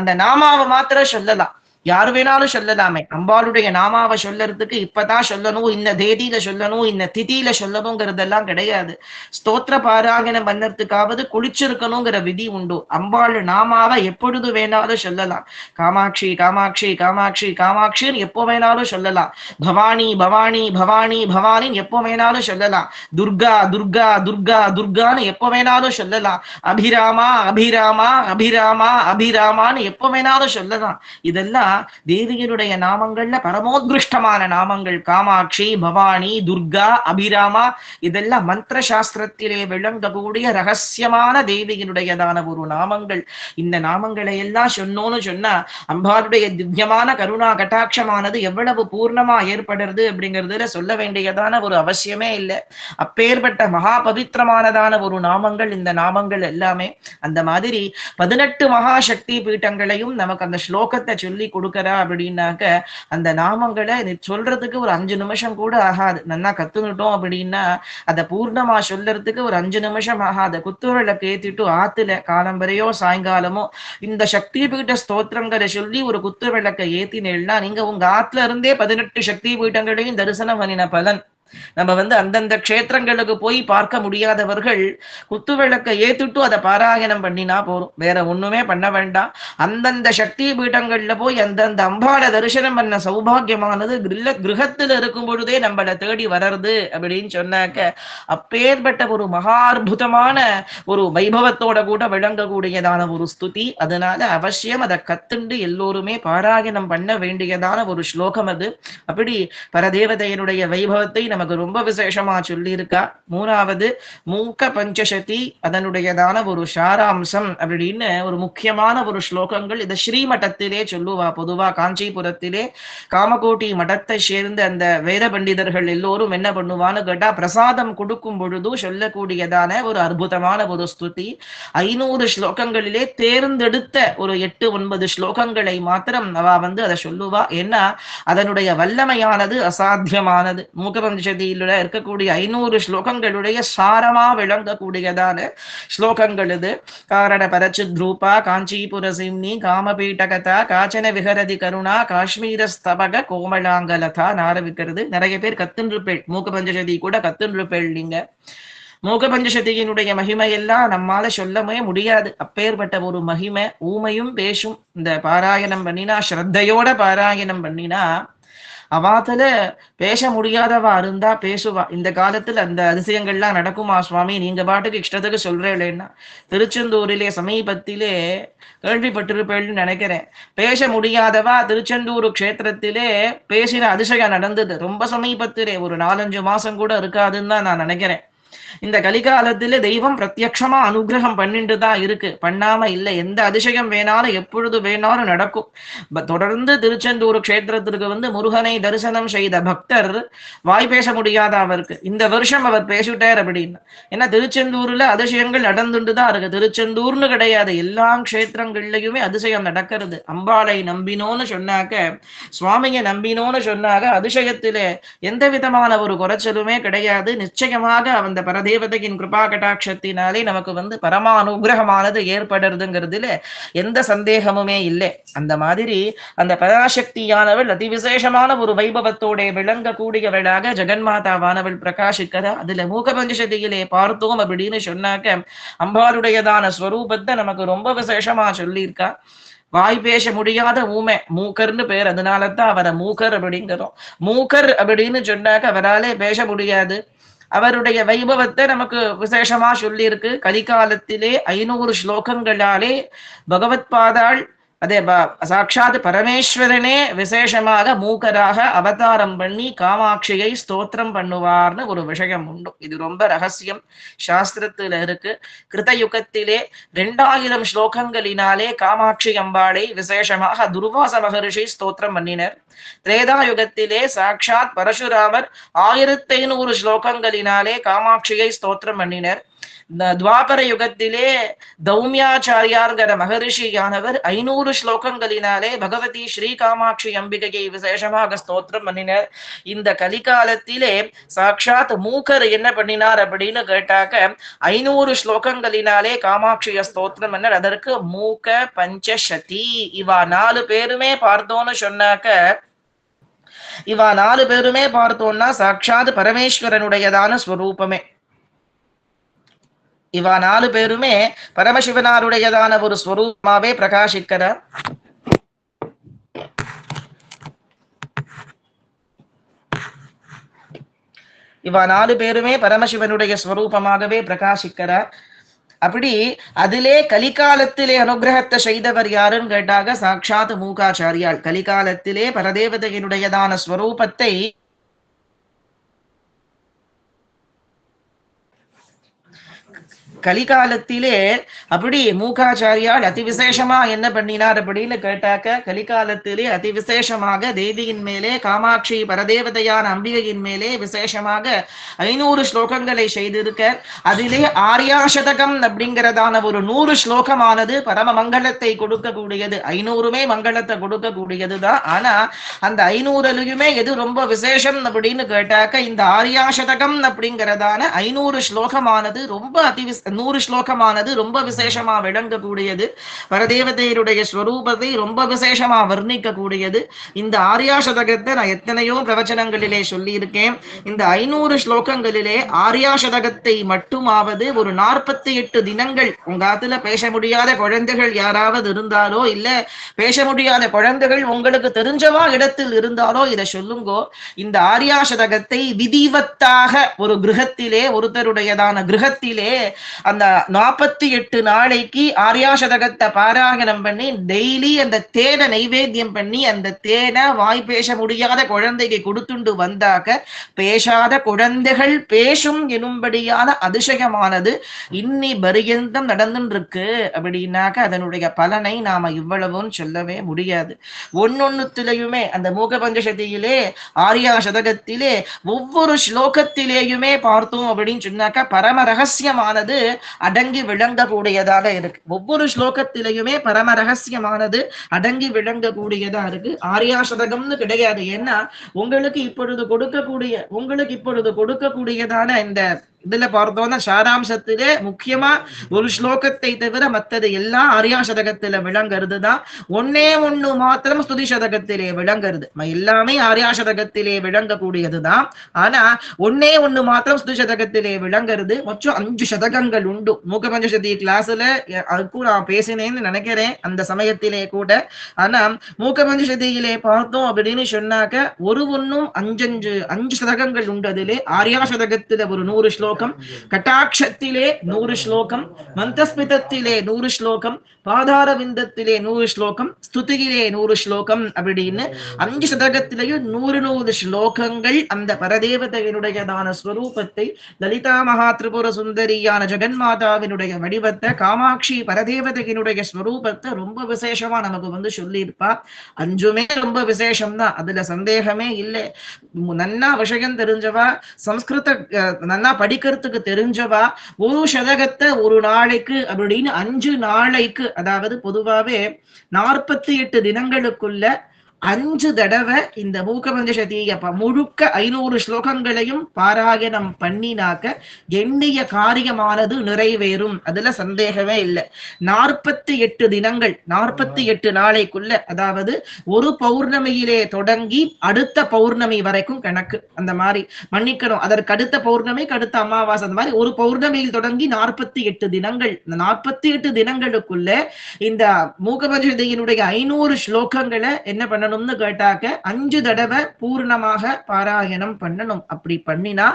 அந்த நாமாவை மாத்திரம் சொல்லலாம், யாரு வேணாலும் சொல்லலாமே. அம்பாளுடைய நாமாவை சொல்லறதுக்கு இப்பதான் சொல்லணும், இந்த தேதியில சொல்லணும், இந்த திதியில சொல்லணுங்கிறதெல்லாம் கிடையாது. ஸ்தோத்திர பாராயணம் பண்ணறதுக்காவது குளிச்சிருக்கணுங்கிற விதி உண்டு. அம்பாள் நாமாவை எப்பொழுது வேணாலும் சொல்லலாம். காமாட்சி காமாட்சி காமாட்சி காமாட்சின்னு எப்போ வேணாலும் சொல்லலாம். பவானி பவானி பவானி பவானின்னு எப்போ வேணாலும் சொல்லலாம். துர்கா துர்கா துர்கா துர்கான்னு எப்போ வேணாலும் சொல்லலாம். அபிராமா அபிராமா அபிராமா அபிராமான்னு எப்போ வேணாலும் சொல்லலாம். இதெல்லாம் தேவியனுடைய நாமங்கள்ல பரமோத்கிருஷ்டமான நாமங்கள். காமாட்சி பவானி துர்கா அபிராமா இதெல்லாம் மந்திர சாஸ்திரத்திலே விளங்கக்கூடிய ரகசியமான தேவியனுடையதான ஒரு நாமங்கள். இந்த நாமங்களை எல்லாம் சொன்னோன்னு சொன்னா அம்பாளுடைய திவ்யமான கருணா கட்டாட்சமானது எவ்வளவு பூர்ணமா ஏற்படுறது அப்படிங்கிறதுல சொல்ல வேண்டியதான ஒரு அவசியமே இல்லை. அப்பேற்பட்ட மகா பவித்திரமானதான ஒரு நாமங்கள் இந்த நாமங்கள் எல்லாமே. அந்த மாதிரி 18 மகாசக்தி பீட்டங்களையும் நமக்கு அந்த ஸ்லோகத்தை சொல்லி கொடுக்கறா அப்படின்னாக்க அந்த நாமங்களை சொல்றதுக்கு ஒரு 5 நிமிஷம் கூட ஆகாது. நல்லா கத்துக்கிட்டோம் அப்படின்னா அதை பூர்ணமா சொல்றதுக்கு ஒரு 5 நிமிஷம் ஆகாது. குத்துவிளக்கு ஏத்திட்டு ஆத்துல காலம்பரையோ சாயங்காலமோ இந்த சக்தி பீட்ட ஸ்தோத்திரங்களை சொல்லி ஒரு குத்துவிளக்கை ஏத்தினேன்னா நீங்க உங்க ஆத்துல இருந்தே 18 சக்தி பீட்டங்களையும் தரிசனம் பண்ணின பலன். நம்ம அந்தந்த க்ஷேத்திரங்களுக்கு போய் பார்க்க முடியாதவர்கள் குத்துவிளக்கை ஏத்துட்டு அதை பாராயணம் பண்ணினா போறோம், வேற ஒண்ணுமே பண்ண வேண்டாம். அந்தந்த சக்தி பீட்டங்கள்ல போய் அந்தந்த அம்பாளை தரிசனம் பண்ண சௌபாகியமானது கிரகத்துல இருக்கும் பொழுதே நம்மளை தேடி வர்றது அப்படின்னு சொன்னாக்க அப்பேற்பட்ட ஒரு மகா அற்புதமான ஒரு வைபவத்தோட கூட விளங்கக்கூடியதான ஒரு ஸ்துதி. அதனால அவசியம் அதை கத்துண்டு எல்லோருமே பாராயணம் பண்ண வேண்டியதான ஒரு ஸ்லோகம் அது. அப்படி பரதேவதையனுடைய வைபவத்தை நமக்கு ரொம்ப விசேஷமா சொல்லி இருக்கா. மூணாவது மூக்க பஞ்சசதி, அதனுடையதான ஒரு சாராம்சம் அப்படின்னு ஒரு முக்கியமான ஒரு ஸ்லோகங்கள் இதை ஸ்ரீமட்டத்திலே சொல்லுவா. பொதுவா காஞ்சிபுரத்திலே காமகோட்டி மடத்தை சேர்ந்த அந்த வேத பண்டிதர்கள் எல்லோரும் என்ன பண்ணுவான்னு கேட்டா, பிரசாதம் கொடுக்கும் பொழுது சொல்லக்கூடியதான ஒரு அற்புதமான ஒரு ஸ்துதி. 500 ஸ்லோகங்களிலே தேர்ந்தெடுத்த ஒரு 8-9 ஸ்லோகங்களை மாத்திரம் அவ அதை சொல்லுவா. ஏன்னா அதனுடைய வல்லமையானது அசாத்தியமானது. மூகபஞ்சதியில இருக்கக்கூடிய 500 ஸ்லோகங்களுடைய சாரமா விளங்கக்கூடியதான ஸ்லோகங்கள் இது. காரண பரச்சுத்ரூபா காஞ்சிபுர சிம்னி காமபீட்டகதா காச்சன விஹரதி கருணா காஷ்மீர ஸ்தபக கோமலாங்கலதா ஆரம்பிக்கிறது. நிறைய பேர் கத்துன்றுப்பேள், மூகபஞ்சதி கூட கத்துன்றுப்பேள். நீங்க மூகபஞ்சசதியினுடைய மகிமையெல்லாம் நம்மால சொல்லவே முடியாது. அப்பேற்பட்ட ஒரு மகிமை. ஊமையும் பேசும். இந்த பாராயணம் பண்ணினா, ஸ்ரத்தையோட பாராயணம் பண்ணினா, அவாத்துல பேச முடியாதவா இருந்தா பேசுவா. இந்த காலத்துல அந்த அதிசயங்கள்லாம் நடக்குமா சுவாமி, நீங்க பாட்டுக்கு இஷ்டத்துக்கு சொல்றேன்னா? திருச்செந்தூரிலே சமீபத்திலே கேள்விப்பட்டிருப்பேன்னு நினைக்கிறேன். பேச முடியாதவா திருச்செந்தூர் க்ஷேத்திரத்திலே பேசின அதிசயம் நடந்தது. ரொம்ப சமீபத்திலே, ஒரு 4-5 மாசம் கூட இருக்காதுன்னு தான் நான் நினைக்கிறேன். இந்த கலிகாலத்துல தெய்வம் பிரத்யக்ஷமா அனுகிரகம் பண்ணிட்டு தான் இருக்கு, பண்ணாம இல்லை. எந்த அதிசயம் வேணாலும் எப்பொழுது வேணாலும் நடக்கும். தொடர்ந்து திருச்செந்தூர் க்ஷேத்திரத்திற்கு முருகனை தரிசனம் செய்த பக்தர் வாய் பேச முடியாத அவருக்கு இந்த வருஷம் அவர் பேசிட்டார் அப்படின்னு. ஏன்னா திருச்செந்தூர்ல அதிசயங்கள் நடந்துட்டு தான் இருக்கு. திருச்செந்தூர்னு கிடையாது, எல்லா க்ஷேத்திரங்கள்லயுமே அதிசயம் நடக்கிறது. அம்பாளை நம்பினோன்னு சொன்னாக்க, சுவாமியை நம்பினோன்னு சொன்னாக்க அதிசயத்திலே எந்த விதமான ஒரு குறைச்சலுமே கிடையாது. நிச்சயமாக அந்த பரதேவதையின் கிருபா கட்டாட்சத்தினாலே நமக்கு பரம அனுகிரகமானது ஏற்படுறதுங்கிறதுல எந்த சந்தேகமுமே இல்லை. அந்த மாதிரி அந்த பராசக்தியானவள் அதிவிசேஷமான ஒரு வைபவத்தோட விளங்கக்கூடியவளாக ஜெகன்மாதாவானவள் பிரகாசிக்கிறா. அதுல மூகபஞ்சசதியிலே பார்த்தோம் அப்படின்னு சொன்னாக்க, அம்பாளுடையதான ஸ்வரூபத்தை நமக்கு ரொம்ப விசேஷமா சொல்லியிருக்கா. வாய் பேச முடியாத ஊமை, மூக்கர்னு பேர். அதனாலதான் அவரை மூக்கர் அப்படிங்கிறோம். மூக்கர் அப்படின்னு சொன்னாக்க அவராலே பேச முடியாது. அவருடைய வைபவத்தை நமக்கு விசேஷமா சொல்லியிருக்கு. கலிகாலத்திலே 500 ஸ்லோகங்களாலே பகவத் பாதாள், அதே சாட்சாத் பரமேஸ்வரனே விசேஷமாக மூக்கராக அவதாரம் பண்ணி காமாட்சியை ஸ்தோத்திரம் பண்ணுவார்னு ஒரு விஷயம் உண்டு. இது ரொம்ப ரகசியம், சாஸ்திரத்துல இருக்கு. கிருதயுகத்திலே 2000 ஸ்லோகங்களினாலே காமாட்சி அம்பாளை விசேஷமாக துர்வாச மகரிஷி ஸ்தோத்திரம் பண்ணினர். திரேதாயுகத்திலே சாட்சாத் பரசுராமர் 1500 ஸ்லோகங்களினாலே காமாட்சியை ஸ்தோத்திரம் பண்ணினர். துவாபர யுகத்திலே தௌமியாச்சாரியார்கிற மகரிஷியானவர் 500 ஸ்லோகங்களினாலே பகவதி ஸ்ரீ காமாட்சி அம்பிகையை விசேஷமாக ஸ்தோத்திரம் பண்ணினர். இந்த கலிகாலத்திலே சாட்சாத் மூக்கர் என்ன பண்ணினார் அப்படின்னு கேட்டாக்க, 500 ஸ்லோகங்களினாலே காமாட்சிய ஸ்தோத்திரம் பண்ணார். அதற்கு மூக்க பஞ்சசதி. இவா 4 பேருமே பார்த்தோன்னு சொன்னாக்க, இவா 4 பேருமே பார்த்தோம்னா சாட்சாத் பரமேஸ்வரனுடையதான ஸ்வரூபமே. இவா 4 பேருமே பரமசிவனாருடையதான ஒரு ஸ்வரூபமாவே பிரகாசிக்கிறார். இவா 4 பேருமே பரமசிவனுடைய ஸ்வரூபமாகவே பிரகாசிக்கிறார். அப்படி அதிலே கலிகாலத்திலே அனுகிரகத்தை செய்தவர் யாருன்னு கேட்டாக சாட்சாத் மூகாச்சாரியால். கலிகாலத்திலே பரதேவதையினுடையதான ஸ்வரூபத்தை கலிகாலத்திலே அப்படி மூகாச்சாரியால் அதிவிசேஷமா என்ன பண்ணினார் அப்படின்னு கேட்டாக்க, கலிகாலத்திலே அதிவிசேஷமாக தேவியின் மேலே, காமாட்சி பரதேவதையான அம்பிகையின் மேலே விசேஷமாக 500 ஸ்லோகங்களை செய்திருக்க. அதிலே ஆர்யாசதகம் அப்படிங்கிறதான ஒரு 100 ஸ்லோகமானது பரம மங்களத்தை கொடுக்கக்கூடியது. 500மே மங்களத்தை கொடுக்கக்கூடியதுதான். ஆனா அந்த 500லுமே எது ரொம்ப விசேஷம் அப்படின்னு கேட்டாக்க, இந்த ஆர்யாசதகம் அப்படிங்கிறதான 500 ஸ்லோகமானது ரொம்ப 100 ஸ்லோகமானது ரொம்ப விசேஷமா விளங்கக்கூடியது. பரதேவதையருடைய ஸ்வரூபத்தை ரொம்ப விசேஷமா வர்ணிக்கக்கூடியது. இந்த ஆர்யாசதகத்தை நான் எத்தனையோ பிரவச்சனங்களிலே சொல்லி இருக்கேன். இந்த 500 ஸ்லோகங்களிலே ஆர்யாசதகத்தை மட்டுமாவது ஒரு 48 தினங்கள் உங்க ஆத்துல பேச முடியாத குழந்தைகள் யாராவது இருந்தாலோ, இல்ல பேச முடியாத குழந்தைகள் உங்களுக்கு தெரிஞ்சவா இடத்தில் இருந்தாலோ இதை சொல்லுங்கோ. இந்த ஆர்யாசதகத்தை விதிவத்தாக ஒரு கிரகத்திலே, ஒருத்தருடையதான கிரகத்திலே அந்த 48 நாளைக்கு ஆர்யாசதகத்தை பாராயணம் பண்ணி டெய்லி அந்த தேனை நைவேத்தியம் பண்ணி அந்த தேனை வாய் பேச முடியாத குழந்தைக்கு கொடுத்துண்டு வந்தாக்க பேசாத குழந்தைகள் பேசும் எனும்படியான அதிசயமானது இன்னி பரியந்தம் நடந்துட்டு இருக்கு அப்படின்னாக்க அதனுடைய பலனை நாம இவ்வளவும் சொல்லவே முடியாது. ஒன்னொன்னுத்திலையுமே அந்த மூக பஞ்சசதியிலே ஆர்யா சதகத்திலே ஒவ்வொரு ஸ்லோகத்திலேயுமே பார்த்தோம் அப்படின்னு சொன்னாக்க பரம ரகசியமானது அடங்கி விளங்கக்கூடியதாக இருக்கு. ஒவ்வொரு ஸ்லோகத்திலேயுமே பரம ரகசியமானது அடங்கி விளங்கக்கூடியதா இருக்கு. ஆர்யா சதகம்னு கிடையாது. ஏன்னா உங்களுக்கு இப்பொழுது கொடுக்கக்கூடியதான இந்த இதுல பார்த்தோம்னா சாராம்சத்திலே முக்கியமா ஒரு ஸ்லோகத்தை தவிர மற்றது எல்லாம் ஆர்யா சதகத்துல விளங்குறதுதான். ஒண்ணு மாத்திரம் ஸ்துதி சதகத்திலே விளங்குறது. எல்லாமே ஆர்யா சதகத்திலே விளங்கக்கூடியதுதான். ஆனா ஒண்ணு மாத்திரம் ஸ்துதி சதகத்திலே விளங்குறது. மொத்தம் 5 சதகங்கள் உண்டு மூக பஞ்சசதி கிளாஸ்ல. அதுக்கும் நான் பேசினேன்னு நினைக்கிறேன் அந்த சமயத்திலே கூட. ஆனா மூக பஞ்சசதியிலே பார்த்தோம் அப்படின்னு சொன்னாக்க ஒன்னும் 5 சதகங்கள் உண்டு. அதிலே ஆர்யா சதகத்துல ஒரு 100 ஸ்லோகம், கட்டாட்சத்திலே 100 ஸ்லோகம், மந்தஸ்மிதத்திலே 100 ஸ்லோகம், பாதார விந்தத்திலே 100 ஸ்லோகம், ஸ்துதியிலே 100 ஸ்லோகம் அப்படின்னு 5 சதகத்திலேயும் 100 ஸ்லோகங்கள் அந்த பரதேவதையினுடையதான ஸ்வரூபத்தை, லலிதா மகா திரிபுர சுந்தரியான ஜெகன்மாதாவினுடைய வடிவத்தை, காமாட்சி பரதேவதையினுடைய ஸ்வரூபத்தை ரொம்ப விசேஷமா நமக்கு சொல்லியிருப்பா. 5மே ரொம்ப விசேஷம்தான், அதுல சந்தேகமே இல்லை. நன்னா விஷயம் தெரிஞ்சவா, சம்ஸ்கிருத நன்னா படிக்கிறதுக்கு தெரிஞ்சவா ஒரு சதகத்தை ஒரு நாளைக்கு அப்படின்னு 5 நாளைக்கு, அதாவது பொதுவாவே 48 தினங்களுக்குள்ள 5 தடவை இந்த மூக பஞ்சசதியை முழுக்க 500 ஸ்லோகங்களையும் பாராயணம் பண்ணினாக்க எண்ணிய காரியமானது நிறைவேறும். அதுல சந்தேகமே இல்லை. 48 தினங்கள் 48 நாளைக்குள்ள, அதாவது ஒரு பௌர்ணமியிலே தொடங்கி அடுத்த பௌர்ணமி வரைக்கும் கணக்கு. அந்த மாதிரி மன்னிக்கணும், அதற்கு அடுத்த பௌர்ணமிக்கு அடுத்த அமாவாசை, அந்த மாதிரி ஒரு பௌர்ணமியில் தொடங்கி 48 தினங்கள். இந்த 48 தினங்களுக்குள்ள இந்த மூக பஞ்சசதியினுடைய 500 ஸ்லோகங்களை என்ன பண்ண கேட்டாக்க 5 தடவை பூர்ணமாக பாராயணம் பண்ணணும். அப்படி பண்ணினா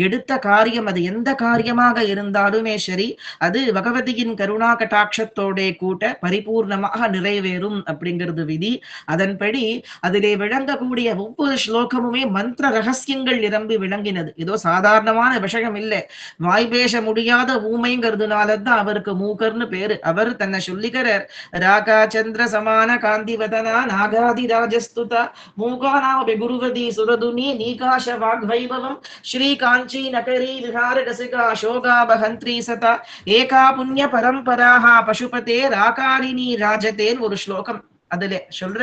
எடுத்த காரியம், அது எந்த காரியமாக இருந்தாலுமே சரி, அது பகவதியின் கருணா கட்டாட்சத்தோட கூட்ட பரிபூர்ணமாக நிறைவேறும் அப்படிங்கிறது விதி. அதன்படி அதிலே விளங்கக்கூடிய ஒவ்வொரு ஸ்லோகமுமே மந்திர ரகசியங்கள் நிரம்பி விளங்கினது. ஏதோ சாதாரணமான விஷயம் இல்லை. வாய் பேச முடியாத ஊமைங்கிறதுனாலதான் அவருக்கு மூக்கர்னு பேரு. அவர் தன்னை சொல்லிக்கிறார், ராகா சந்திர சமான காந்திவதனா நாகாதி ராஜஸ்துதா மூகானாமபி குருவதி சுரதுனி நீகாஷ வாக்வைபவம் ஸ்ரீ காஞ்சி நகரி விஹார ரசிகா சோகாபஹந்த்ரி சதா ஏகா புண்ணிய பரம்பராஹா பசுபதே ராகாரிணி ராஜதேன் ஒரு ஸ்லோகம். அதுல சொல்ற,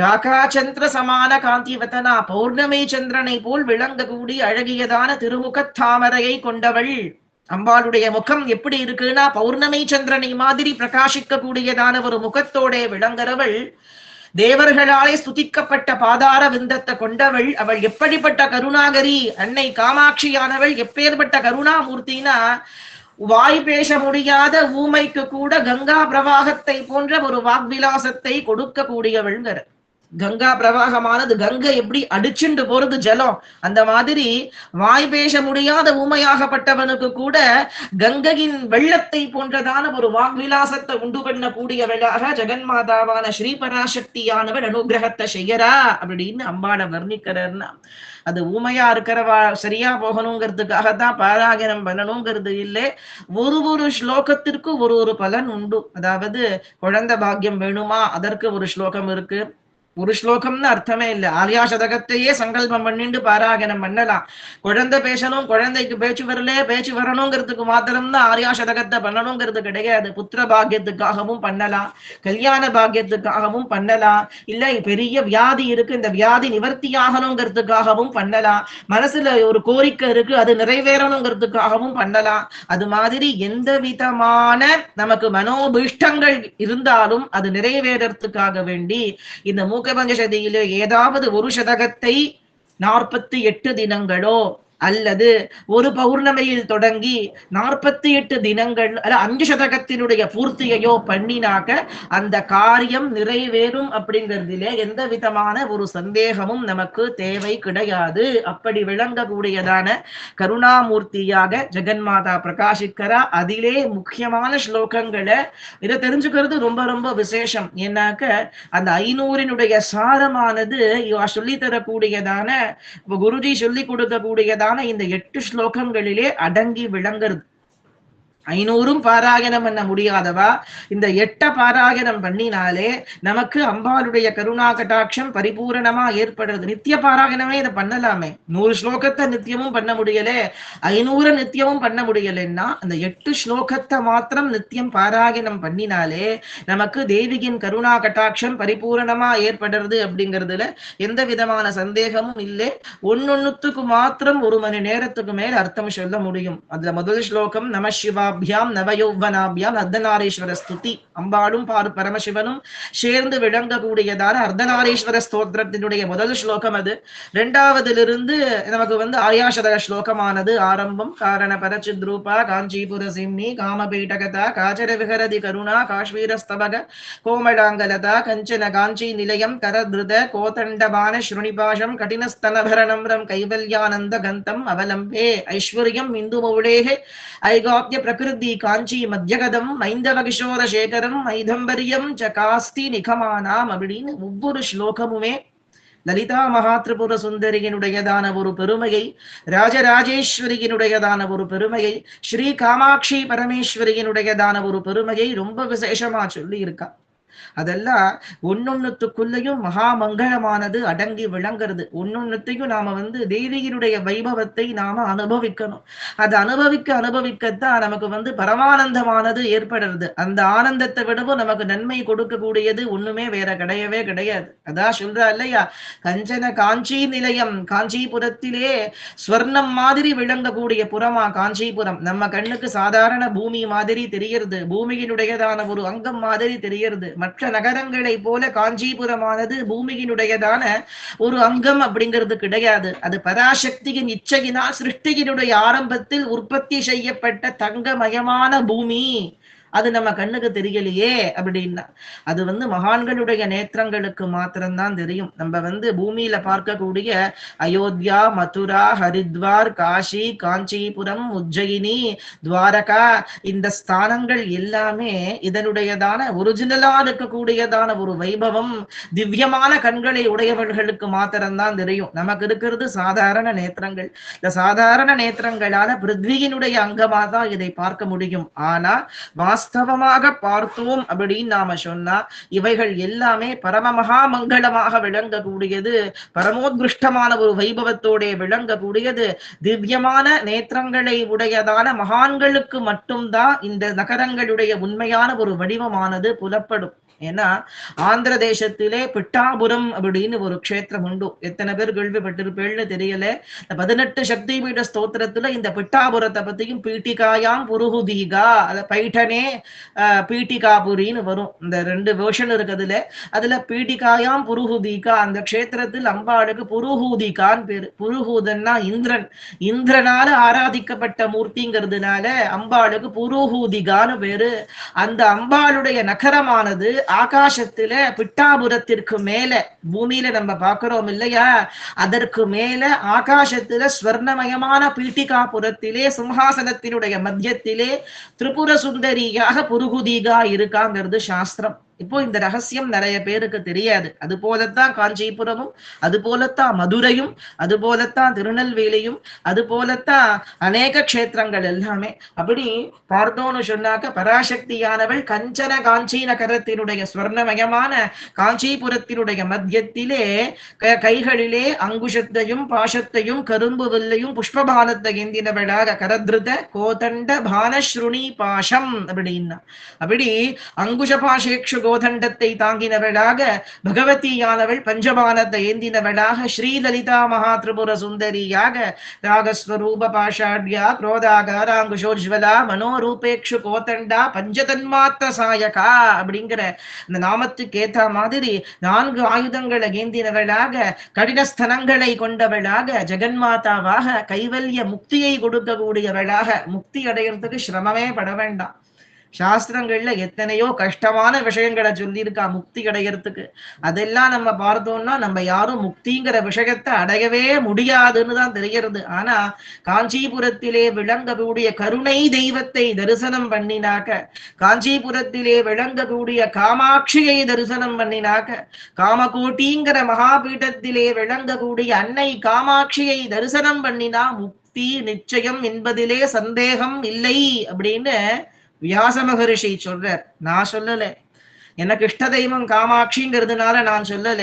ராகா சந்திர சமான காந்திவதனா, பௌர்ணமி சந்திரனை போல் விளங்கக்கூடிய அழகியதான திருமுகத்தாமரையை கொண்டவள். அம்பாளுடைய முகம் எப்படி இருக்குன்னா பௌர்ணமி சந்திரனை மாதிரி பிரகாசிக்க கூடியதான ஒரு முகத்தோட விளங்குறவள். தேவர்களாலே ஸ்துதிக்கப்பட்ட பாதார விந்தத்தை கொண்டவள். அவள் எப்படிப்பட்ட கருணாகரி, அன்னை காமாட்சியானவள் எப்பேற்பட்ட கருணாமூர்த்தினா, வாய் பேச முடியாத ஊமைக்கு கூட கங்கா பிரவாகத்தை போன்ற ஒரு வாக்விலாசத்தை கொடுக்க கூடியவள்ங்கிற. கங்கா பிரவாகமானது, கங்கை எப்படி அடிச்சுண்டு போறது ஜலம், அந்த மாதிரி வாய் பேச முடியாத ஊமையாகப்பட்டவனுக்கு கூட கங்கையின் வெள்ளத்தை போன்றதான ஒரு வாக்விலாசத்தை உண்டு பண்ண கூடியவளாக ஜெகன்மாதாவான ஸ்ரீபராசக்தியானவள் அனுகிரகத்தை செய்யறா அப்படின்னு அம்பாளை வர்ணிக்கிறன்னா, அது ஊமையா இருக்கிறவா சரியா போகணுங்கிறதுக்காகத்தான் பாராயணம் பண்ணணுங்கிறது இல்லை. ஒரு ஸ்லோகத்திற்கு ஒரு பலன் உண்டு. அதாவது குழந்தை பாக்கியம் வேணுமா, அதற்கு ஒரு ஸ்லோகம் இருக்கு. ஒரு ஸ்லோகம்னு அர்த்தமே இல்லை. ஆர்யா சதகத்தையே சங்கல்பம் பண்ணிட்டு பாராயணம் பண்ணலாம். குழந்தை பேசணும், குழந்தைக்கு பேச்சு வரணுங்கிறதுக்கு மாத்திரம்தான் ஆர்யா சதகத்தை பண்ணணுங்கிறது கிடையாது. புத்திர பாக்கியத்துக்காகவும் பண்ணலாம், கல்யாண பாக்கியத்துக்காகவும் பண்ணலாம், இல்ல பெரிய வியாதி இருக்கு, இந்த வியாதி நிவர்த்தி ஆகணுங்கிறதுக்காகவும் பண்ணலாம், மனசுல ஒரு கோரிக்கை இருக்கு அது நிறைவேறணுங்கிறதுக்காகவும் பண்ணலாம். அது மாதிரி எந்த விதமான நமக்கு மனோபீஷ்டங்கள் இருந்தாலும் அது நிறைவேறதுக்காக வேண்டி இந்த மூக பஞ்சசதியிலே ஏதாவது ஒரு சதகத்தை 48 தினங்களோ அல்லது ஒரு பௌர்ணமியில் தொடங்கி 48 தினங்கள் அல்ல 5 சதகத்தினுடைய பூர்த்தியையோ பண்ணினாக்க அந்த காரியம் நிறைவேறும் அப்படிங்கிறதுல எந்த விதமான ஒரு சந்தேகமும் நமக்கு தேவை கிடையாது. அப்படி விளங்கக்கூடியதான கருணாமூர்த்தியாக ஜெகன்மாதா பிரகாசிக்கிறா. அதிலே முக்கியமான ஸ்லோகங்களை இதை தெரிஞ்சுக்கிறது ரொம்ப ரொம்ப விசேஷம். ஏன்னாக்க அந்த 500 சாரமானது இவ சொல்லி தரக்கூடியதான குருஜி சொல்லி கொடுக்கக்கூடியதான இந்த 8 ஸ்லோகங்களிலே அடங்கி விளங்குறது. 500 பாராயணம் பண்ண முடியாதவா இந்த 8 பாராயணம் பண்ணினாலே நமக்கு அம்பாளுடைய கருணா கட்டாட்சம் பரிபூரணமா ஏற்படுறது. நித்திய பாராயணமே இதை பண்ணலாமே. 100 ஸ்லோகத்தை நித்தியமும் பண்ண முடியலே, 500 நித்தியமும் பண்ண முடியலன்னா அந்த 8 ஸ்லோகத்தை மாத்திரம் நித்தியம் பாராயணம் பண்ணினாலே நமக்கு தேவியின் கருணா கட்டாட்சம் பரிபூரணமா ஏற்படுறது அப்படிங்கிறதுல எந்த விதமான சந்தேகமும் இல்லை. ஒன்னொன்னுத்துக்கு மாத்திரம் 1 மணி நேரத்துக்கு மேல் அர்த்தம் சொல்ல முடியும். அதுல முதல் ஸ்லோகம் நம சிவா நவயௌவனாபியாம் அர்த்தநாரீஸ்வர ஸ்துதி. அம்பாளும் பரமசிவனும் சேர்ந்து விளங்கக்கூடியதான அர்த்தநாரீஸ்வர ஸ்தோத்திரத்தினுடைய முதல் ஸ்லோகம் அது. இரண்டாவதிலிருந்து நமக்கு ஆயாசதக ஸ்லோகமானது ஆரம்பம். காரண பரச்சித்ரூபா காஞ்சிபுர சிம்னி காமபீட்டகதா காச்சர விஹரதி கருணா காஷ்மீரஸ்தபக கோமடாங்கலதா கஞ்சன காஞ்சி நிலையம் கரத்ருத கோதண்டபான ஸ்ருணிபாஷம் கடினஸ்தனபரணம்ரம் கைவல்யானந்த கந்தம் அவலம்பே ஐஸ்வர்யம் இந்து மௌளேஹே ஐகாப்ய பிரகிருதி காஞ்சி மத்தியகதம் மைந்தவ கிஷோர சேகரம் மைதம்பரியம் சகாஸ்தி நிகமானாம் அப்படின்னு ஒவ்வொரு ஸ்லோகமுமே லலிதா மகாத்ரிபுர சுந்தரியினுடையதான ஒரு பெருமையை, ராஜராஜேஸ்வரியினுடையதான ஒரு பெருமையை, ஸ்ரீ காமாட்சி பரமேஸ்வரியினுடையதான ஒரு பெருமையை ரொம்ப விசேஷமா சொல்லி இருக்கா. அதெல்லாம் ஒன்னொன்னுத்துக்குள்ளேயும் மகா மங்களமானது அடங்கி விளங்குறது. ஒன்னொன்னுத்தையும் நாம தேவியினுடைய வைபவத்தை நாம அனுபவிக்கணும். அது அனுபவிக்கத்தான் நமக்கு பரமானந்தமானது ஏற்படுறது. அந்த ஆனந்தத்தை விடவும் நமக்கு நன்மை கொடுக்கக்கூடியது ஒண்ணுமே வேற கிடையவே கிடையாது. அதான் சொல்றா இல்லையா, கஞ்சன காஞ்சி நிலையம். காஞ்சிபுரத்திலே ஸ்வர்ணம் மாதிரி விளங்கக்கூடிய புறமா காஞ்சிபுரம். நம்ம கண்ணுக்கு சாதாரண பூமி மாதிரி தெரியறது, பூமியினுடையதான ஒரு அங்கம் மாதிரி தெரியறது. மற்ற நகரங்களை போல காஞ்சிபுரமானது பூமியினுடையதான ஒரு அங்கம் அப்படிங்கிறது கிடையாது. அது பராசக்தியின் இச்சையினால் சிருஷ்டியினுடைய ஆரம்பத்தில் உற்பத்தி செய்யப்பட்ட தங்கமயமான பூமி. அது நம்ம கண்ணுக்கு தெரியலையே அப்படின்னா அது மகான்களுடைய நேத்திரங்களுக்கு மாத்திரம்தான் தெரியும். நம்ம பூமியில பார்க்கக்கூடிய அயோத்தியா, மதுரா, ஹரித்வார், காஷி, காஞ்சிபுரம், உஜ்ஜயினி, துவாரகா இந்த ஸ்தானங்கள் எல்லாமே இதனுடையதான ஒரிஜினலா இருக்கக்கூடியதான ஒரு வைபவம் திவ்யமான கண்களை உடையவர்களுக்கு மாத்திரம்தான் தெரியும். நமக்கு இருக்கிறது சாதாரண நேத்திரங்கள். இந்த சாதாரண நேத்திரங்களால பிருத்வியினுடைய அங்கமா தான் இதை பார்க்க முடியும். ஆனா வாஸ்தவமாக பார்த்தோம் அப்படின்னு நாம சொன்னா இவைகள் எல்லாமே பரம மகா மங்களமாக விளங்கக்கூடியது, பரமோத்கிருஷ்டமான ஒரு வைபவத்தோட விளங்கக்கூடியது, திவ்யமான நேத்திரங்களை உடையதான மகான்களுக்கு மட்டும்தான் இந்த நகரங்களுடைய உண்மையான ஒரு வடிவமானது புலப்படும். ஏன்னா ஆந்திர தேசத்திலே பிட்டாபுரம் அப்படின்னு ஒரு க்ஷேத்திரம் உண்டு. எத்தனை பேர் கேள்விப்பட்டிருப்பேன்னு தெரியல. 18 சக்தி பீட ஸ்தோத்திரத்துல இந்த பிட்டாபுரத்தை பத்தியும் பீட்டிகாயாம் புருஹுதீகா, அத பைட்டனே பீட்டிகாபுரின்னு வரும். இந்த 2 வேர்ஷன் இருக்குதுல. அதுல பீட்டிகாயாம் புருஹுதீகா, அந்த க்ஷேத்திரத்தில் அம்பாளுக்கு புருஹூதிகான்னு பேரு. புருஹூதன்னா இந்திரன், இந்திரனால ஆராதிக்கப்பட்ட மூர்த்திங்கிறதுனால அம்பாளுக்கு புருஹூதிகான்னு பேரு. அந்த அம்பாளுடைய நகரமானது ஆகாசத்துல பிட்டாபுரத்திற்கு மேல, பூமியில நம்ம பார்க்கிறோம் இல்லையா, அதற்கு மேல ஆகாசத்துல ஸ்வர்ணமயமான பீட்டிகாபுரத்திலே சிம்ஹாசனத்தினுடைய மத்தியத்திலே திரிபுர சுந்தரியாக புருகுதீகா இருக்காங்கிறது சாஸ்திரம். இப்போ இந்த ரகசியம் நிறைய பேருக்கு தெரியாது. அது போலத்தான் காஞ்சிபுரமும், அது போலத்தான் மதுரையும், அது போலத்தான் திருநெல்வேலியும், அது போலத்தான் அநேக க்ஷேத்திரங்கள் எல்லாமே. அப்படி பார்த்தோன்னு சொன்னாக்க பராசக்தியானவள் கஞ்சன காஞ்சி நகரத்தினுடைய ஸ்வர்ணமயமான காஞ்சிபுரத்தினுடைய மத்தியத்திலே கைகளிலே அங்குஷத்தையும் பாஷத்தையும் கரும்பு வில்லையும் புஷ்பபானத்தை ஏந்தினவளாக கரத்ருத கோதண்ட பானஸ்ருணி பாஷம் அப்படின்னா, அப்படி அங்குஷ பாஷேக்ஷு கோதண்டத்தை தாங்கினவளாக, பகவதியானவள் பஞ்சபானத்தை ஏந்தினவளாக, ஸ்ரீலலிதா மகா திரிபுர சுந்தரியாக, ராகஸ்வரூப பாஷாட்யா குரோதாகாராங்குஷோஜ்வலா மனோரூபேக்ஷு கோதண்டா பஞ்சதன்மாத்த சாயகா அப்படிங்கிற இந்த நாமத்துக்கு ஏத்த மாதிரி 4 ஆயுதங்களை ஏந்தினவளாக, கடினஸ்தனங்களை கொண்டவளாக, ஜெகன்மாதாவாக, கைவல்ய முக்தியை கொடுக்கக்கூடியவளாக. முக்தி அடையிறதுக்கு சிரமமே பட வேண்டாம். சாஸ்திரங்கள்ல எத்தனையோ கஷ்டமான விஷயங்களை சொல்லியிருக்கா முக்தி அடையறதுக்கு. அதெல்லாம் நம்ம பார்த்தோம்னா நம்ம யாரும் முக்திங்கிற விஷயத்தை அடையவே முடியாதுன்னு தான் தெரிகிறது. ஆனா காஞ்சிபுரத்திலே விளங்கக்கூடிய கருணை தெய்வத்தை தரிசனம் பண்ணினாக்க, காஞ்சிபுரத்திலே விளங்கக்கூடிய காமாட்சியை தரிசனம் பண்ணினாக்க, காமகோட்டிங்கிற மகாபீடத்திலே விளங்கக்கூடிய அன்னை காமாட்சியை தரிசனம் பண்ணினா முக்தி நிச்சயம் என்பதிலே சந்தேகம் இல்லை அப்படின்னு வியாச மகரிஷி சொல்றார். நான் சொல்லல, எனக்கு இஷ்ட தெய்வம் காமாட்சிங்கிறதுனால நான் சொல்லல.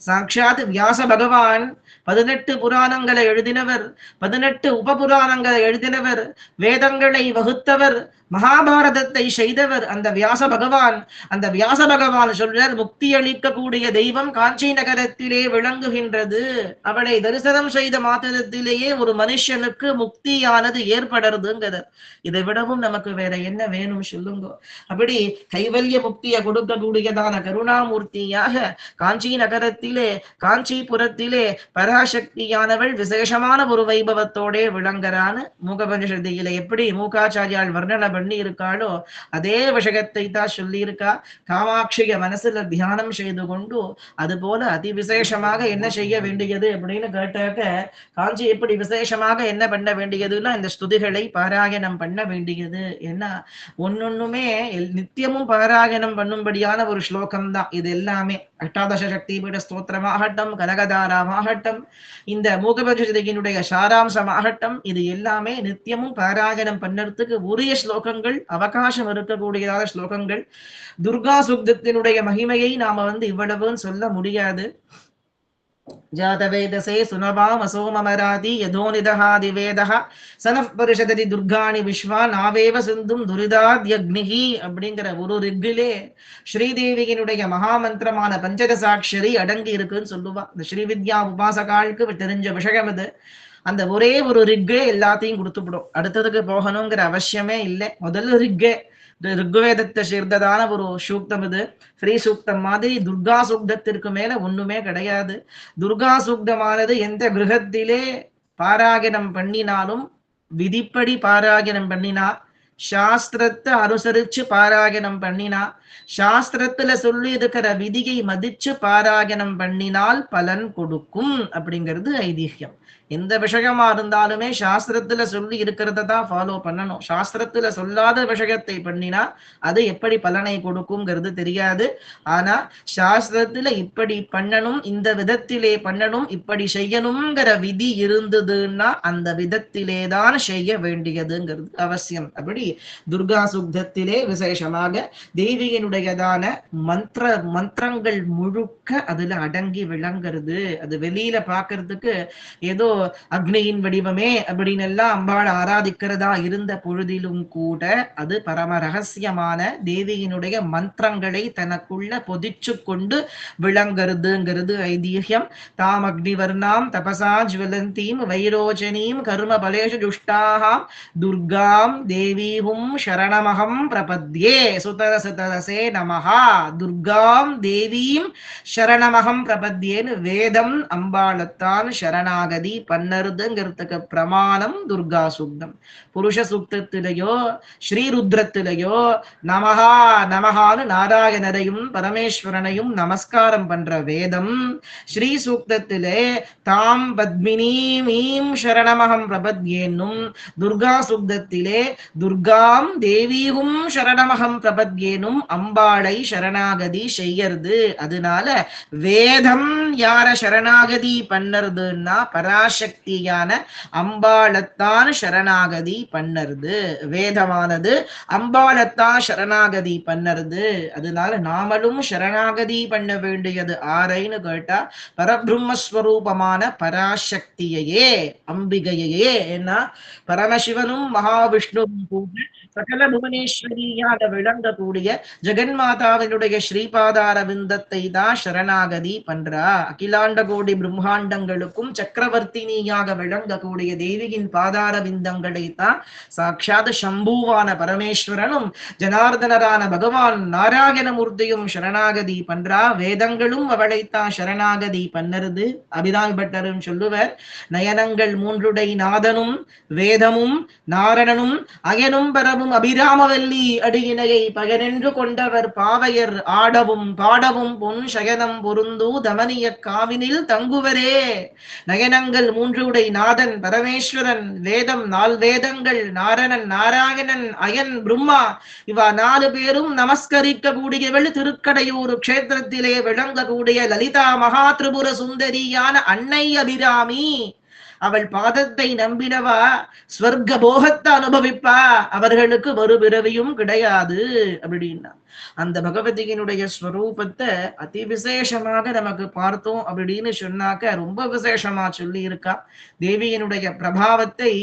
சாட்சாத் வியாச பகவான் 18 புராணங்களை எழுதினவர், 18 உபபுராணங்களை எழுதினவர், வேதங்களை வகுத்தவர், மகாபாரதத்தை செய்தவர் அந்த வியாச பகவான் சொல்றார், முக்தி அளிக்கக்கூடிய தெய்வம் காஞ்சி நகரத்திலே விளங்குகின்றது. அவளை தரிசனம் செய்த மாத்திரத்திலேயே ஒரு மனுஷனுக்கு முக்தியானது ஏற்படுறதுங்கிறார். இதை விடவும் நமக்கு வேற என்ன வேணும் சொல்லுங்க. அப்படி கைவல்ய முக்தியை கொடுக்கக்கூடியதான கருணாமூர்த்தியாக காஞ்சி நகரத்திலே, காஞ்சிபுரத்திலே பராசக்தியானவள் விசேஷமான ஒரு வைபவத்தோட விளங்குறான்னு மூகபனிஷத்திலே எப்படி மூகாச்சாரியால் வர்ணனை பண்ணி இருக்காளோ அதே விஷயத்தை தான் சொல்லி இருக்கா. காமாட்சிய மனசுல தியானம் செய்து கொண்டு அது போல அதி விசேஷமாக என்ன செய்ய வேண்டியது அப்படின்னு கேட்டாக்க, காஞ்சி எப்படி விசேஷமாக என்ன பண்ண வேண்டியதுன்னா இந்த ஸ்துதிகளை பாராயணம் பண்ண வேண்டியது. ஏன்னா ஒன்னொன்னுமே நித்தியமும் பாராயணம் பண்ணும்படியான ஒரு ஸ்லோகம் தான் இது எல்லாமே. அஷ்டாதச சக்தி பீட ஸ்தோத்திரமாகட்டும், கனகதாராமாகட்டும், இந்த மூகபனிஷத்தினுடைய சாராம்சமாகட்டும், இது எல்லாமே நித்தியமும் பாராயணம் பண்ணறதுக்கு உரிய ஸ்லோகங்கள், அவகாசம் இருக்கக்கூடியதான ஸ்லோகங்கள். துர்கா சுக்தத்தினுடைய மகிமையை நாம இவ்வளவுன்னு சொல்ல முடியாது. ஜாதவேதசே சுனவாம் அசோமமராதி யதோனிதஹாதி வேதஹ சனஃப் பரிஷததி துர்காணி விஸ்வா நாவேவ சிந்தும் துரிதாத்யக்னிஹி அப்படிங்கிற ஒரு ரிக்கிலே ஸ்ரீதேவியினுடைய மகாமந்திரமான பஞ்சதசாட்சரி அடங்கி இருக்குன்னு சொல்லுவா. இந்த ஸ்ரீவித்யா உபாசகாளுக்கு தெரிஞ்ச விஷயம் இது. அந்த ஒரே ஒரு ரிக்கே எல்லாத்தையும் கொடுத்துவிடும். அடுத்ததுக்கு போகணுங்கிற அவசியமே இல்லை. முதல் ரிக்கே ருக்வேதத்தை சேர்ந்ததான ஒரு சூக்தம் இது. ஸ்ரீ சூக்தம் மாதிரி துர்கா சூக்தத்திற்கு மேல ஒண்ணுமே கிடையாது. துர்கா சூக்தமானது எந்த கிரகத்திலே பாராயணம் பண்ணினாலும், விதிப்படி பாராயணம் பண்ணினா, சாஸ்திரத்தை அனுசரிச்சு பாராயணம் பண்ணினா, சாஸ்திரத்துல சொல்லி இருக்கிற விதியை மதிச்சு பாராயணம் பண்ணினால் பலன் கொடுக்கும் அப்படிங்கிறது ஐதீகம். எந்த விஷயமா இருந்தாலுமே சாஸ்திரத்துல சொல்லி இருக்கிறத தான் ஃபாலோ பண்ணணும். சாஸ்திரத்துல சொல்லாத விஷயத்தை பண்ணினா அது எப்படி பலனை கொடுக்கும்ங்கிறது தெரியாது. ஆனா சாஸ்திரத்துல இப்படி பண்ணணும், இந்த விதத்திலே பண்ணணும், இப்படி செய்யணுங்கிற விதி இருந்ததுன்னா அந்த விதத்திலே தான் செய்ய வேண்டியதுங்கிறது அவசியம். அப்படி துர்கா சுக்தத்திலே விசேஷமாக தேவியினுடையதான மந்திரங்கள் முழுக்க அதுல அடங்கி விளங்குறது. அது வெளியில பாக்குறதுக்கு ஏதோ அக்னியின் வடிவமே அப்படின்னு எல்லாம் அம்பாள் ஆராதிக்கிறதா இருந்த பொழுதிலும் கூட அது பரம ரகசியமான தேவியினுடைய மந்திரங்களை தனக்குள்ள பொதிச்சு கொண்டு விளங்குறதுங்கிறது ஐதீகம். தாம் அக்னிவர்ணாம் தபசா ஜ்வலந்தீம் வைரோஜனீம் கர்ம பலேஷு துஷ்டாஹாம் துர்காம் தேவீஹும் சரணமகம் பிரபத்யே சுதரசுதரசே நமஹா துர்காம் தேவீம் சரணமகம் பிரபத்யேன்னு வேதம் அம்பாளத்தான் சரணாகதி பண்ணறதுங்கிறதுக்கு பிரமாணம் துர்கா சூக்தம். புருஷ சூக்தத்திலேயோ ஸ்ரீருத்ரத்திலேயோ நமஹா நமஹான்னு நாராயணரையும் பரமேஸ்வரனையும் நமஸ்காரம் பண்ற வேதம். ஸ்ரீ சூக்தத்திலே தாம் பத்மினீம் சரணமகம் பிரபத்யேன்னும், துர்கா சூக்தத்திலே துர்காம் தேவீகும் சரணமகம் பிரபத்யேனும் அம்பாளை சரணாகதி செய்யறது. அதனால வேதம் யார சரணாகதி பண்ணறதுன்னா பராச பராசக்தியான அம்பாளத்தான் சரணாகதி பண்ணறது. வேதமானது அம்பாளத்தான் சரணாகதி பண்ணறது. அதனால நாமளும் சரணாகதி பண்ண வேண்டியது ஆரைன்னு கேட்டா பரபிரம்மஸ்வரூபமான பராசக்தியையே, அம்பிகையே. ஏன்னா பரமசிவனும் மகாவிஷ்ணுவும் கூட சகல புவனேஸ்வரியாக விளங்கக்கூடிய ஜெகன்மாதாவினுடைய ஸ்ரீபாதார விந்தத்தை தான் சரணாகதி பண்றா. அகிலாண்ட கோடி பிரம்மாண்டங்களுக்கும் சக்கரவர்த்தினியாக விளங்கக்கூடிய தேவியின் பாதார விந்தங்களை தான் சாட்சாத் சம்பூவான பரமேஸ்வரனும் ஜனார்தனரான பகவான் நாராயணமூர்த்தியும் சரணாகதி பண்றா. வேதங்களும் அவளைத்தான் சரணாகதி பண்ணறது. அபிராமி பட்டரும் சொல்லுவர், நயனங்கள் மூன்றுடை நாதனும் வேதமும் நாரணனும் அயனும் பரமும் அபிராமவல்லி அடியினையை பயனென்று கொண்டவர் பாவையர் ஆடவும் பாடவும் பொன் சயனம் பொருந்து தமனிய காவினில் தங்குவரே. நயனங்கள் மூன்றுடை நாதன் பரமேஸ்வரன், வேதம் நால் வேதங்கள், நாரணன் நாராயணன் அயன் பிரம்மா, இவா 4 பேரும் நமஸ்கரிக்க கூடியவள் திருக்கடையூர் க்ஷேத்திரத்திலே விளங்கக்கூடிய லலிதா மகா திரிபுர சுந்தரியான அன்னை அபிராமி. அவள் பாதத்தை நம்பினவா ஸ்வர்க்க போகத்தை அனுபவிப்பா, அவர்களுக்கு மறுபிறவியும் கிடையாது அப்படின்னா. அந்த பகவதியினுடைய ஸ்வரூபத்தை அதி விசேஷமாக நமக்கு பார்த்தோம் அப்படின்னு சொன்னாக்க ரொம்ப விசேஷமா சொல்லி இருக்கா. தேவியினுடைய பிரபாவத்தை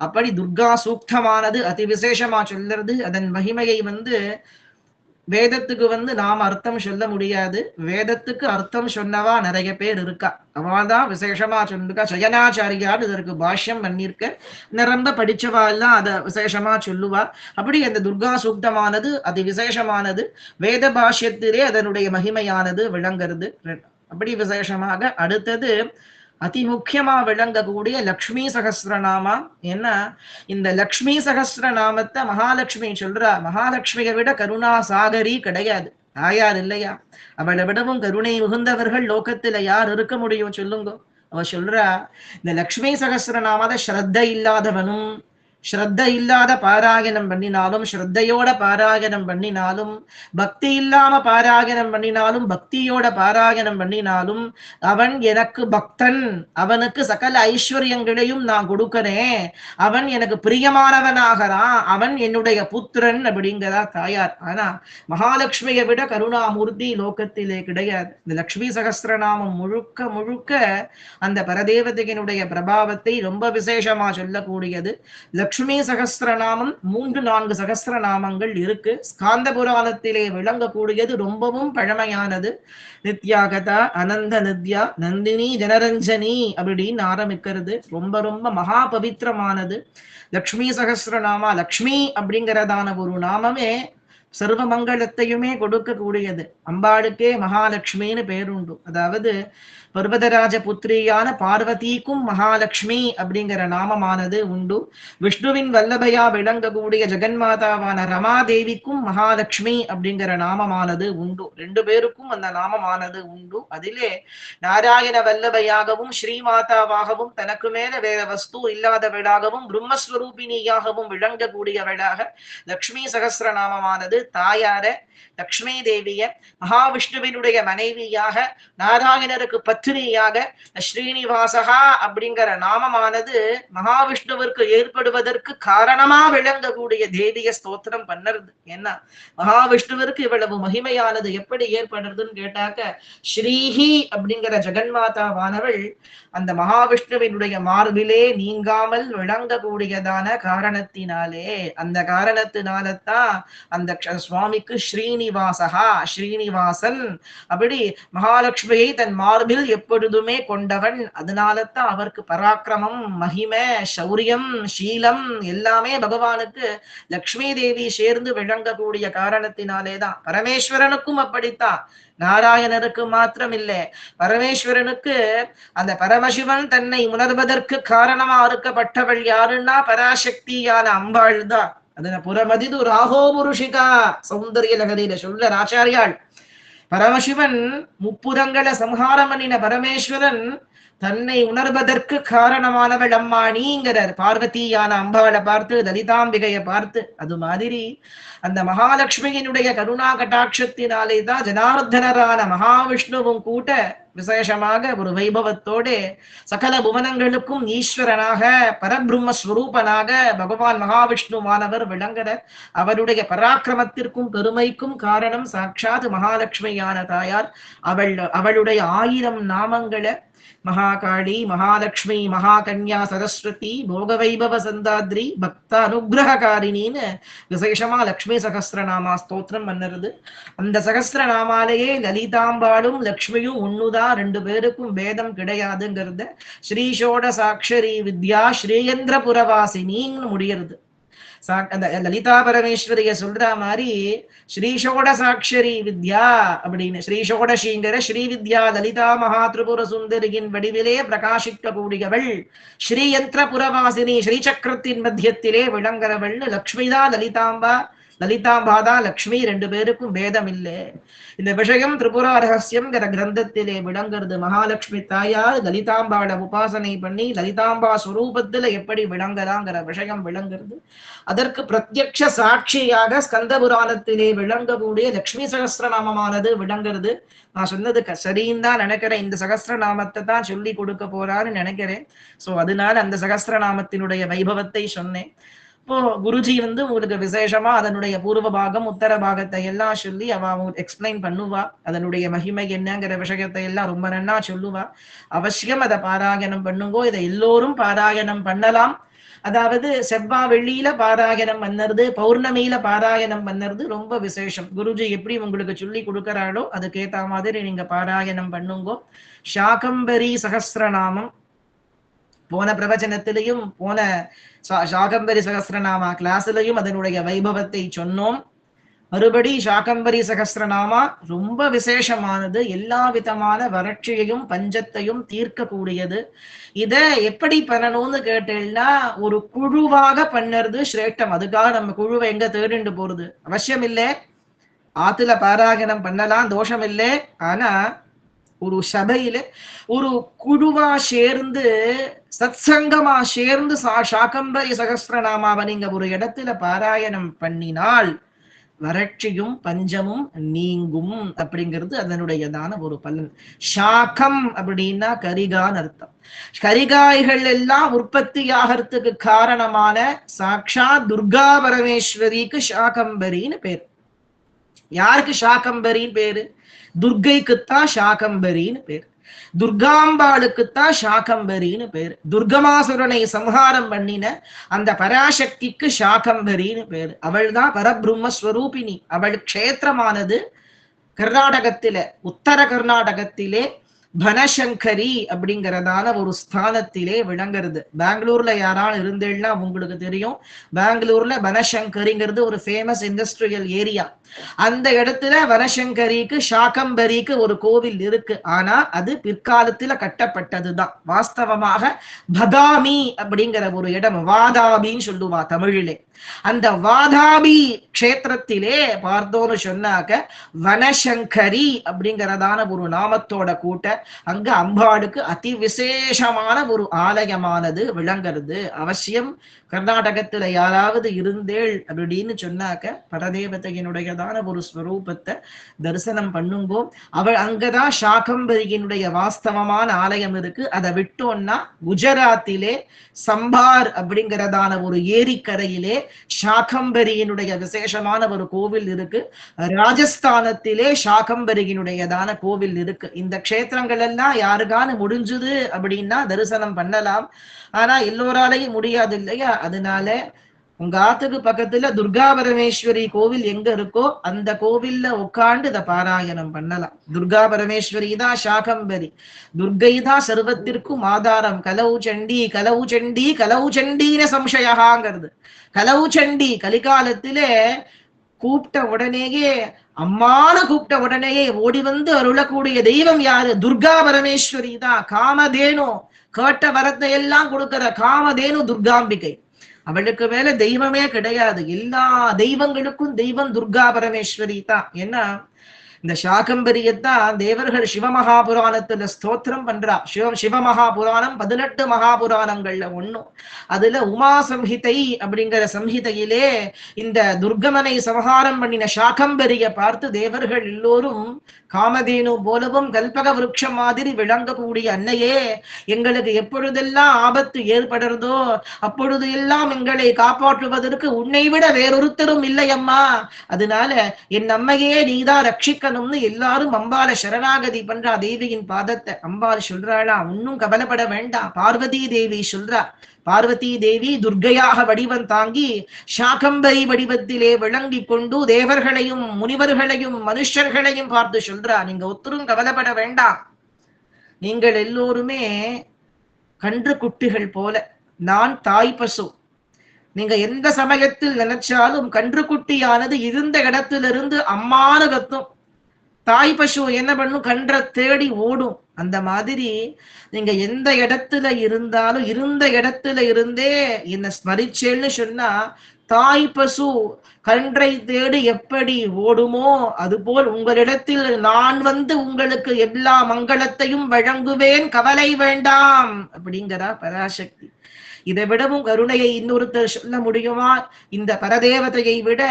அப்படி துர்கா சூக்தமானது அதி விசேஷமா சொல்லுறது. அதன் மகிமையை வேதத்துக்கு நாம அர்த்தம் சொல்ல முடியாது. வேதத்துக்கு அர்த்தம் சொன்னவா நிறைய பேர் இருக்கா. அவள்தான் விசேஷமா சொல்லிருக்கா. சயனாச்சாரியார் இதற்கு பாஷ்யம் பண்ணிருக்க. நிரம்ப படிச்சவா எல்லாம் அத விசேஷமா சொல்லுவா. அப்படி அந்த துர்கா சூக்தமானது அதி விசேஷமானது. வேத பாஷ்யத்திலே அதனுடைய மகிமையானது விளங்குறது. அப்படி விசேஷமாக அடுத்தது அதி முக்கியமா விளங்கக்கூடிய லக்ஷ்மி சகஸ்ரநாமா. ஏன்னா இந்த லக்ஷ்மி சகஸ்ரநாமத்தை மகாலட்சுமி சொல்றா. மகாலட்சுமியை விட கருணா சாகரி கிடையாது. தாயார் இல்லையா? அவளை விடவும் கருணை மிகுந்தவர்கள் லோகத்துல யார் இருக்க முடியும் சொல்லுங்க. அவ சொல்றா, இந்த லக்ஷ்மி சகஸ்ரநாமத ஸ்ரத்த இல்லாதவனும் ஸ்ரத்த இல்லாத பாராயணம் பண்ணினாலும், ஸ்ரத்தையோட பாராயணம் பண்ணினாலும், பக்தி இல்லாம பாராயணம் பண்ணினாலும், பக்தியோட பாராயணம் பண்ணினாலும் அவன் எனக்கு பக்தன், அவனுக்கு சகல ஐஸ்வர்யங்களையும் நான் கொடுக்கிறேன், அவன் எனக்கு பிரியமானவனாகிறான், அவன் என்னுடைய புத்திரன் அப்படிங்கிறா தாயார். ஆனா மகாலட்சுமியை விட கருணாமூர்த்தி லோகத்திலே கிடையாது. இந்த லக்ஷ்மி சகஸ்ரநாமம் முழுக்க முழுக்க அந்த பரதேவதையினுடைய பிரபாவத்தை ரொம்ப விசேஷமா சொல்லக்கூடியது. லக்ஷ்மி சகஸ்ரநாமம் 3-4 சகஸ்ரநாமங்கள் இருக்கு. ஸ்காந்த புராணத்திலே விளங்கக்கூடியது ரொம்பவும் பழமையானது. நித்யாகதா, அனந்த நித்யா, நந்தினி, ஜனரஞ்சனி அப்படின்னு ஆரம்பிக்கிறது. ரொம்ப ரொம்ப மகா பவித்திரமானது லக்ஷ்மி சகஸ்ரநாமா. லக்ஷ்மி அப்படிங்கிறதான ஒரு நாமமே சர்வ மங்களத்தையுமே கொடுக்க கூடியது. அம்பாளுக்கே மகாலட்சுமின்னு பேருண்டு. அதாவது பர்வதராஜ புத்திரியான பார்வதிக்கும் மகாலட்சுமி அப்படிங்கிற நாமமானது உண்டு. விஷ்ணுவின் வல்லபையா விளங்கக்கூடிய ஜெகன்மாதாவான ரமாதேவிக்கும் மகாலட்சுமி அப்படிங்கிற நாமமானது உண்டு. 2 பேருக்கும் அந்த நாமமானது உண்டு. அதிலே நாராயண வல்லபையாகவும் ஸ்ரீமாதாவாகவும் தனக்கு மேல வேற வஸ்து இல்லாதவளாகவும் பிரம்மஸ்வரூபிணியாகவும் விளங்கக்கூடியவளாக லக்ஷ்மி சகஸ்ரநாமமானது தாயார லக்ஷ்மி தேவிய மகாவிஷ்ணுவினுடைய மனைவியாக நாராயணருக்கு பத்னியாக ஸ்ரீனிவாசகா அப்படிங்கிற நாமமானது மகாவிஷ்ணுவிற்கு ஏற்படுவதற்கு காரணமா விளங்கக்கூடிய தேவிய ஸ்தோத்திரம் பண்ணுறது. ஏன்னா மகாவிஷ்ணுவிற்கு இவ்வளவு மகிமையானது எப்படி ஏற்படுறதுன்னு கேட்டாக்க, ஸ்ரீஹி அப்படிங்கிற ஜெகன்மாதாவானவள் அந்த மகாவிஷ்ணுவினுடைய மார்பிலே நீங்காமல் விளங்கக்கூடியதான காரணத்தினாலே, அந்த காரணத்தினால்தான் அந்த சுவாமிக்கு ஸ்ரீனிவாசகா, ஸ்ரீனிவாசன். அப்படி மகாலட்சுமியை தன் மார்பில் எப்பொழுதுமே கொண்டவன். அதனால்தான் அவருக்கு பராக்கிரமம், மகிமை, சௌரியம், சீலம் எல்லாமே பகவானுக்கு லக்ஷ்மி தேவி சேர்ந்து விளங்கக்கூடிய காரணத்தினாலேதான். பரமேஸ்வரனுக்கும் அப்படித்தான். நாராயணருக்கு மாத்திரம் இல்லை, பரமேஸ்வரனுக்கு அந்த பரமசிவன் தன்னை உணர்வதற்கு காரணமா இருக்கப்பட்டவள் யாருன்னா பராசக்தியான அம்பாள் தான். அதன புறமதிது ராகோ புருஷிகா சௌந்தரிய லகரியில சொல்ற ஆச்சாரியாள். பரமசிவன் முப்புரங்களை சம்ஹாரம் பண்ணின பரமேஸ்வரன் தன்னை உணர்வதற்கு காரணமானவள் அம்மா நீங்கிறார். பார்வதியான அம்பாளை பார்த்து, லலிதாம்பிகையை பார்த்து. அது மாதிரி அந்த மகாலட்சுமியினுடைய கருணா கட்டாட்சத்தினாலே தான் ஜனார்தனரான மகாவிஷ்ணுவும் கூட விசேஷமாக ஒரு வைபவத்தோட சகல புவனங்களுக்கும் ஈஸ்வரனாக பரபிரம்மஸ்வரூபனாக பகவான் மகாவிஷ்ணுவானவர் விளங்குகிறார். அவருடைய பராக்கிரமத்திற்கும் பெருமைக்கும் காரணம் சாட்சாத் மகாலட்சுமியான தாயார். அவளுடைய 1000 நாமங்களை மகாகாளி, மகாலட்சுமி, மகாகன்யா, சரஸ்வதி, போகவைபவ சந்தாத்ரி, பக்த அனுகிரககாரிணின்னு விசேஷமா லக்ஷ்மி சகஸ்ரநாமா ஸ்தோத்திரம் பண்ணுறது. அந்த சகஸ்ரநாமாலேயே லலிதாம்பாளும் லக்ஷ்மியும் ஒண்ணுதான், 2 பேருக்கும் பேதம் கிடையாதுங்கிறத ஸ்ரீஷோட சாட்சரி வித்யா ஸ்ரீயந்திர புரவாசினின்னு முடியறது. அந்த லலிதா பரமேஸ்வரிய சொல்ற மாதிரி ஸ்ரீஷோட சாட்சரி வித்யா அப்படின்னு ஸ்ரீஷோடஷீங்கர ஸ்ரீவித்யா லலிதா மகா திரிபுர சுந்தரியின் வடிவிலே பிரகாசிக்க கூடியவள், ஸ்ரீயந்திர புரவாசினி ஸ்ரீசக்கரத்தின் மத்தியத்திலே விளங்குறவள்னு லக்ஷ்மிதான் லலிதாம்பாதா லக்ஷ்மி 2 பேருக்கும் பேதம் இல்லை. இந்த விஷயம் திரிபுரா ரகசியம்ங்கிற கிரந்தத்திலே விளங்குறது. மகாலட்சுமி தாயார் லலிதாம்பாளை உபாசனை பண்ணி லலிதாம்பா ஸ்வரூபத்துல எப்படி விளங்கலாங்கிற விஷயம் விளங்குறது. அதற்கு பிரத்யக்ஷ சாட்சியாக ஸ்கந்த புராணத்திலே விளங்கக்கூடிய லக்ஷ்மி சகஸ்ரநாமமானது விளங்குறது. நான் சொன்னது சரின்னு தான் நினைக்கிறேன். இந்த சகஸ்ரநாமத்தை தான் சொல்லி கொடுக்க போறான்னு நினைக்கிறேன். சோ அதனால அந்த சகஸ்ரநாமத்தினுடைய வைபவத்தை சொன்னேன். இப்போ குருஜி உங்களுக்கு விசேஷமா அதனுடைய பூர்வ பாகம் உத்தர பாகத்தை எல்லாம் சொல்லி அவ எக்ஸ்பிளைன் பண்ணுவா. அதனுடைய மகிமை என்னங்கிற விஷயத்தை எல்லாம் ரொம்ப நன்னா சொல்லுவா. அவசியம் அதை பாராயணம் பண்ணுங்கோ. இதை எல்லோரும் பாராயணம் பண்ணலாம். அதாவது செவ்வாய் வெள்ளியில பாராயணம் பண்ணறது, பௌர்ணமியில பாராயணம் பண்ணறது ரொம்ப விசேஷம். குருஜி எப்படி உங்களுக்கு சொல்லி கொடுக்கறாளோ அதுக்கேத்த மாதிரி நீங்க பாராயணம் பண்ணுங்கோ. சாகம்பரி சகஸ்ரநாமம் போன பிரவச்சனத்திலையும் போன சாகம்பரி சகஸ்ரநாமா கிளாஸ்லயும் அதனுடைய வைபவத்தை சொன்னோம். மறுபடி சாகம்பரி சகஸ்ரநாமா ரொம்ப விசேஷமானது. எல்லா விதமான வறட்சியையும் பஞ்சத்தையும் தீர்க்கக்கூடியது. இத எப்படி பண்ணணும்னு கேட்டீங்கன்னா ஒரு குழுவாக பண்ணறது சிரேஷ்டம். அதுக்காக நம்ம குழுவை எங்க தேடிண்டு போறது அவசியம் இல்லை. ஆத்துல பாராயணம் பண்ணலாம், தோஷம் இல்லை. ஆனா ஒரு சபையில ஒரு குழுவா சேர்ந்து சத்சங்கமா சேர்ந்து சாகம்பரி சகஸ்ரநாமாவை நீங்க ஒரு இடத்துல பாராயணம் பண்ணினால் வறட்சியும் பஞ்சமும் நீங்கும் அப்படிங்கிறது அதனுடையதான ஒரு பலன். சாகம் அப்படின்னா கரிகான்னு அர்த்தம். கரிகாய்கள் எல்லாம் உற்பத்தி ஆகிறதுக்கு காரணமான சாக்ஷா துர்கா பரமேஸ்வரிக்கு சாகம்பரின்னு பேரு. யாருக்கு சாகம்பரின்னு பேரு? துர்கைக்குத்தான் சாகம்பரின்னு பேரு. துர்காம்பாளுக்குத்தான் சாகம்பரின்னு பேரு. துர்கமாசுரனை சம்ஹாரம் பண்ணின அந்த பராசக்திக்கு சாகம்பரின்னு பேரு. அவள் தான் பரபிரம்மஸ்வரூபிணி. அவள் க்ஷேத்திரமானது கர்நாடகத்தில உத்தர கர்நாடகத்திலே பனசங்கரி அப்படிங்கிறதான ஒரு ஸ்தானத்திலே விளங்குறது. பெங்களூர்ல யாராலும் இருந்தேன்னா உங்களுக்கு தெரியும். பெங்களூர்ல பனசங்கரிங்கிறது ஒரு ஃபேமஸ் இண்டஸ்ட்ரியல் ஏரியா. அந்த இடத்துல வனசங்கரிக்கு சாகம்பரிக்கு ஒரு கோவில் இருக்கு. ஆனா அது பிற்காலத்துல கட்டப்பட்டதுதான். வாஸ்தவமாக பதாமி அப்படிங்கிற ஒரு இடம், வாதாபின்னு சொல்லுவா தமிழிலே. அந்த வாதாபி க்ஷேத்திரத்திலே பார்த்தோன்னு சொன்னாக்க வனசங்கரி அப்படிங்கிறதான ஒரு நாமத்தோட கூட்ட அங்க அம்பாளுக்கு அதி விசேஷமான ஒரு ஆலயமானது விளங்குறது. அவசியம் கர்நாடகத்துல யாராவது இருந்தேள் அப்படின்னு சொன்னாக்க பரதேவதையினுடையதான ஒரு ஸ்வரூபத்தை தரிசனம் பண்ணுங்கோ. அவள் அங்கதான் சாகம்பரியினுடைய வாஸ்தவமான ஆலயம் இருக்கு. அதை விட்டோம்னா குஜராத்திலே சம்பார் அப்படிங்கிறதான ஒரு ஏரிக்கரையிலே சாகம்பரியினுடைய விசேஷமான ஒரு கோவில் இருக்கு. ராஜஸ்தானத்திலே சாகம்பரியினுடையதான கோவில் இருக்கு. இந்த க்ஷேத்திரங்கள் எல்லாம் யாருக்கான முடிஞ்சுது அப்படின்னா தரிசனம் பண்ணலாம். ஆனா எல்லோராலையும் முடியாது இல்லையா? அதனால உங்க ஆத்துக்கு பக்கத்துல துர்கா பரமேஸ்வரி கோவில் எங்க இருக்கோ அந்த கோவில்ல உட்கார்ந்து இதை பாராயணம் பண்ணலாம். துர்கா பரமேஸ்வரி தான் சாகம்பரி, துர்கை தான் சர்வத்திற்கும் ஆதாரம். கலவு சண்டி கலவு சண்டி கலவு சண்டின சம்சயகாங்கிறது. கலவு சண்டி கலிகாலத்திலே கூப்பிட்ட உடனேயே அம்மான கூப்பிட்ட உடனேயே ஓடி வந்து அருளக்கூடிய தெய்வம் யாரு? துர்கா பரமேஸ்வரி தான். காமதேனு கேட்ட வரத்தை எல்லாம் கொடுக்கிற காமதேனு துர்காம்பிகை. அவளுக்கு மேல தெய்வமே கிடையாது. எல்லா தெய்வங்களுக்கும் தெய்வம் துர்கா பரமேஸ்வரி தான். ஏன்னா இந்த சாகம்பரியத்தான் தேவர்கள் சிவமகாபுராணத்துல ஸ்தோத்திரம் பண்றா. சிவமகாபுராணம் 18 மகாபுராணங்கள்ல ஒண்ணும். அதுல உமா சம்ஹிதை அப்படிங்கிற சம்ஹிதையிலே இந்த துர்கமனை சமஹாரம் பண்ணின சாகம்பரிய பார்த்து தேவர்கள் எல்லோரும் காமதேனு போலவும் கல்பக விருட்சம் மாதிரி விளங்கக்கூடிய அன்னையே, எங்களுக்கு எப்பொழுதெல்லாம் ஆபத்து ஏற்படுறதோ அப்பொழுது எல்லாம் எங்களை காப்பாற்றுவதற்கு உன்னை விட வேறொருத்தரும் இல்லை அம்மா, அதனால என் அம்மையே நீதான் ரட்சிக்கணும்னு எல்லாரும் அம்பால சரணாகதி பண்றா. தேவியின் பாதத்தை அம்பாள் சொல்றாளா, ஒன்னும் கவலைப்பட வேண்டாம். பார்வதி தேவி சொல்றா, பார்வதி தேவி துர்கையாக வடிவம் தாங்கி சாகம்பரி வடிவத்திலே விளங்கி கொண்டு தேவர்களையும் முனிவர்களையும் மனுஷர்களையும் பார்த்து சொல்றா, நீங்க ஒத்தரும் கவலைப்பட வேண்டாம், நீங்கள் எல்லோருமே கன்று குட்டிகள் போல, நான் தாய் பசு. நீங்க எந்த சமயத்தில் நினைச்சாலும் கன்று குட்டியானது இருந்த இடத்திலிருந்து அம்மானு கத்தும். தாய் பசு என்ன பண்ணும், கன்றை தேடி ஓடும். அந்த மாதிரி நீங்க எந்த இடத்துல இருந்தாலும் இருந்த இடத்துல இருந்தே என்ன ஸ்மரிச்சேன்னு சொன்னா, தாய் பசு கன்றை தேடி எப்படி ஓடுமோ அதுபோல் உங்களிடத்தில் நான் வந்து உங்களுக்கு எல்லா மங்களத்தையும் வழங்குவேன், கவலை வேண்டாம் அப்படிங்கிறா பராசக்தி. இதை விடவும் கருணையை இன்னொருத்தர் சொல்ல முடியுமா? இந்த பரதேவதையை விட,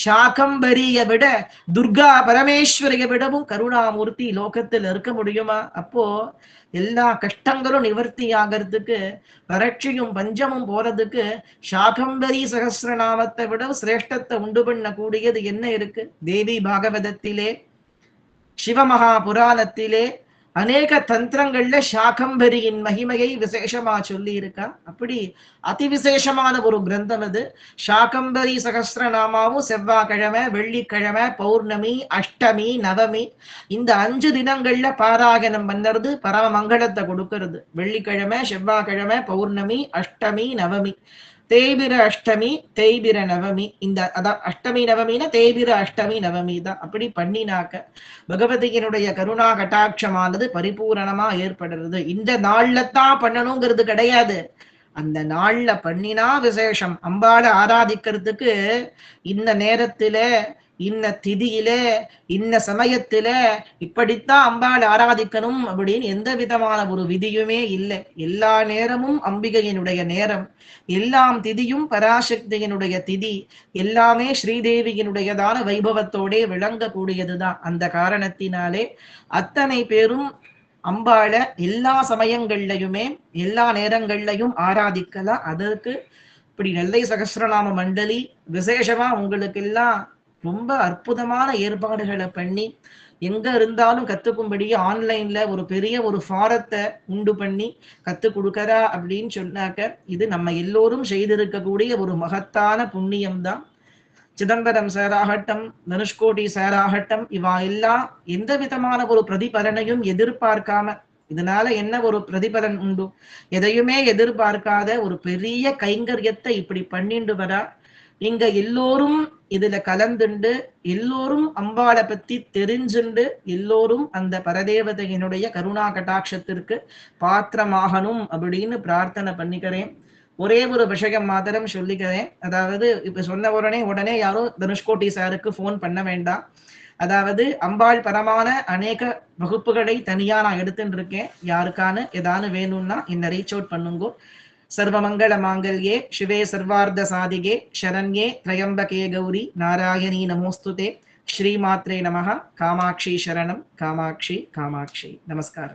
சாகம்பரிய விட, துர்கா பரமேஸ்வரியை விடவும் கருணாமூர்த்தி லோகத்தில் இருக்க முடியுமா? அப்போ எல்லா கஷ்டங்களும் நிவர்த்தி ஆகிறதுக்கு, வறட்சியும் பஞ்சமும் போறதுக்கு சாகம்பரி சகஸ்ரநாமத்தை விட சிரேஷ்டத்தை உண்டு பண்ண கூடியது என்ன இருக்கு? தேவி பாகவதத்திலே, சிவமகா புராணத்திலே அநேக தந்திரங்கள்ல சாகம்பரியின் மகிமையை விசேஷமா சொல்லி இருக்கா. அப்படி அதிவிசேஷமான ஒரு கிரந்தம் அது. சாகம்பரி சகஸ்ரநாமாவும் செவ்வாய்க்கிழமை, வெள்ளிக்கிழமை, பௌர்ணமி, அஷ்டமி, நவமி இந்த 5 தினங்கள்ல பாராயணம் பண்ணுறது பரம மங்களத்தை கொடுக்கிறது. வெள்ளிக்கிழமை, செவ்வாய்க்கிழமை, பௌர்ணமி, அஷ்டமி, நவமி, தேய்பிர அஷ்டமி, தேய்பிர நவமி. இந்த அதான் அஷ்டமி நவமினா தேய்பிர அஷ்டமி நவமி தான். அப்படி பண்ணினாக்க பகவதியினுடைய கருணா கட்டாட்சமானது பரிபூரணமா ஏற்படுறது. இந்த நாள்ல தான் பண்ணணுங்கிறது கிடையாது, அந்த நாள்ல பண்ணினா விசேஷம். அம்பாளை ஆராதிக்கிறதுக்கு இந்த நேரத்தில, இன்ன திதியில, இன்ன சமயத்தில இப்படித்தான் அம்பாள் ஆராதிக்கணும் அப்படின்னு எந்த விதமான ஒரு விதியுமே இல்லை. எல்லா நேரமும் அம்பிகையினுடைய நேரம், எல்லாம் திதியும் பராசக்தியினுடைய திதி, எல்லாமே ஸ்ரீதேவியினுடையதான வைபவத்தோடே விளங்கக்கூடியதுதான். அந்த காரணத்தினாலே அத்தனை பேரும் அம்பாள எல்லா சமயங்கள்லையுமே எல்லா நேரங்கள்லையும் ஆராதிக்கலாம். அதற்கு இப்படி நெல்லை சகஸ்ரநாம மண்டலி விசேஷமா உங்களுக்கு எல்லாம் ரொம்ப அற்புதமான ஏற்பாடுகளை பண்ணி, எங்க இருந்தாலும் கத்துக்கும்படியே ஆன்லைன்ல ஒரு பெரிய ஒரு ஃபாரத்தை உண்டு பண்ணி கத்து கொடுக்கறா அப்படின்னு சொன்னாக்க, இது நம்ம எல்லோரும் செய்திருக்கக்கூடிய ஒரு மகத்தான புண்ணியம்தான். சிதம்பரம் சார் ஆகட்டும், தனுஷ்கோடி சார் ஆகட்டும், இவா எல்லாம் எந்த விதமான ஒரு பிரதிபலனையும் எதிர்பார்க்காம, இதனால என்ன ஒரு பிரதிபலன் உண்டு, எதையுமே எதிர்பார்க்காத ஒரு பெரிய கைங்கரியத்தை இப்படி பண்ணிட்டு வரா. இங்க எல்லோரும் இதுல கலந்துண்டு, எல்லோரும் அம்பாளை பத்தி தெரிஞ்சுண்டு, எல்லோரும் அந்த பரதேவதையினுடைய கருணா கட்டாட்சத்திற்கு பாத்திரமாகணும் அப்படின்னு பிரார்த்தனை பண்ணிக்கிறேன். ஒரே ஒரு விஷயம் மாத்திரம் சொல்லிக்கிறேன். அதாவது இப்ப சொன்ன உடனே யாரோ தனுஷ்கோட்டி சாருக்கு போன் பண்ண வேண்டாம். அதாவது அம்பாள் பரமான அநேக வகுப்புகளை தனியா நான் எடுத்துட்டு இருக்கேன். யாருக்கான ஏதானு வேணும்னா என்ன ரீச் அவுட் பண்ணுங்கோ. सर्वमंगल मांगल्ये शिवे सर्वार्ध साधिके शरण्ये त्र्यंबके गौरी नारायणी नमोस्तुते श्रीमात्रे नमः। कामाक्षी शरणं कामाक्षी कामाक्षी। नमस्कार।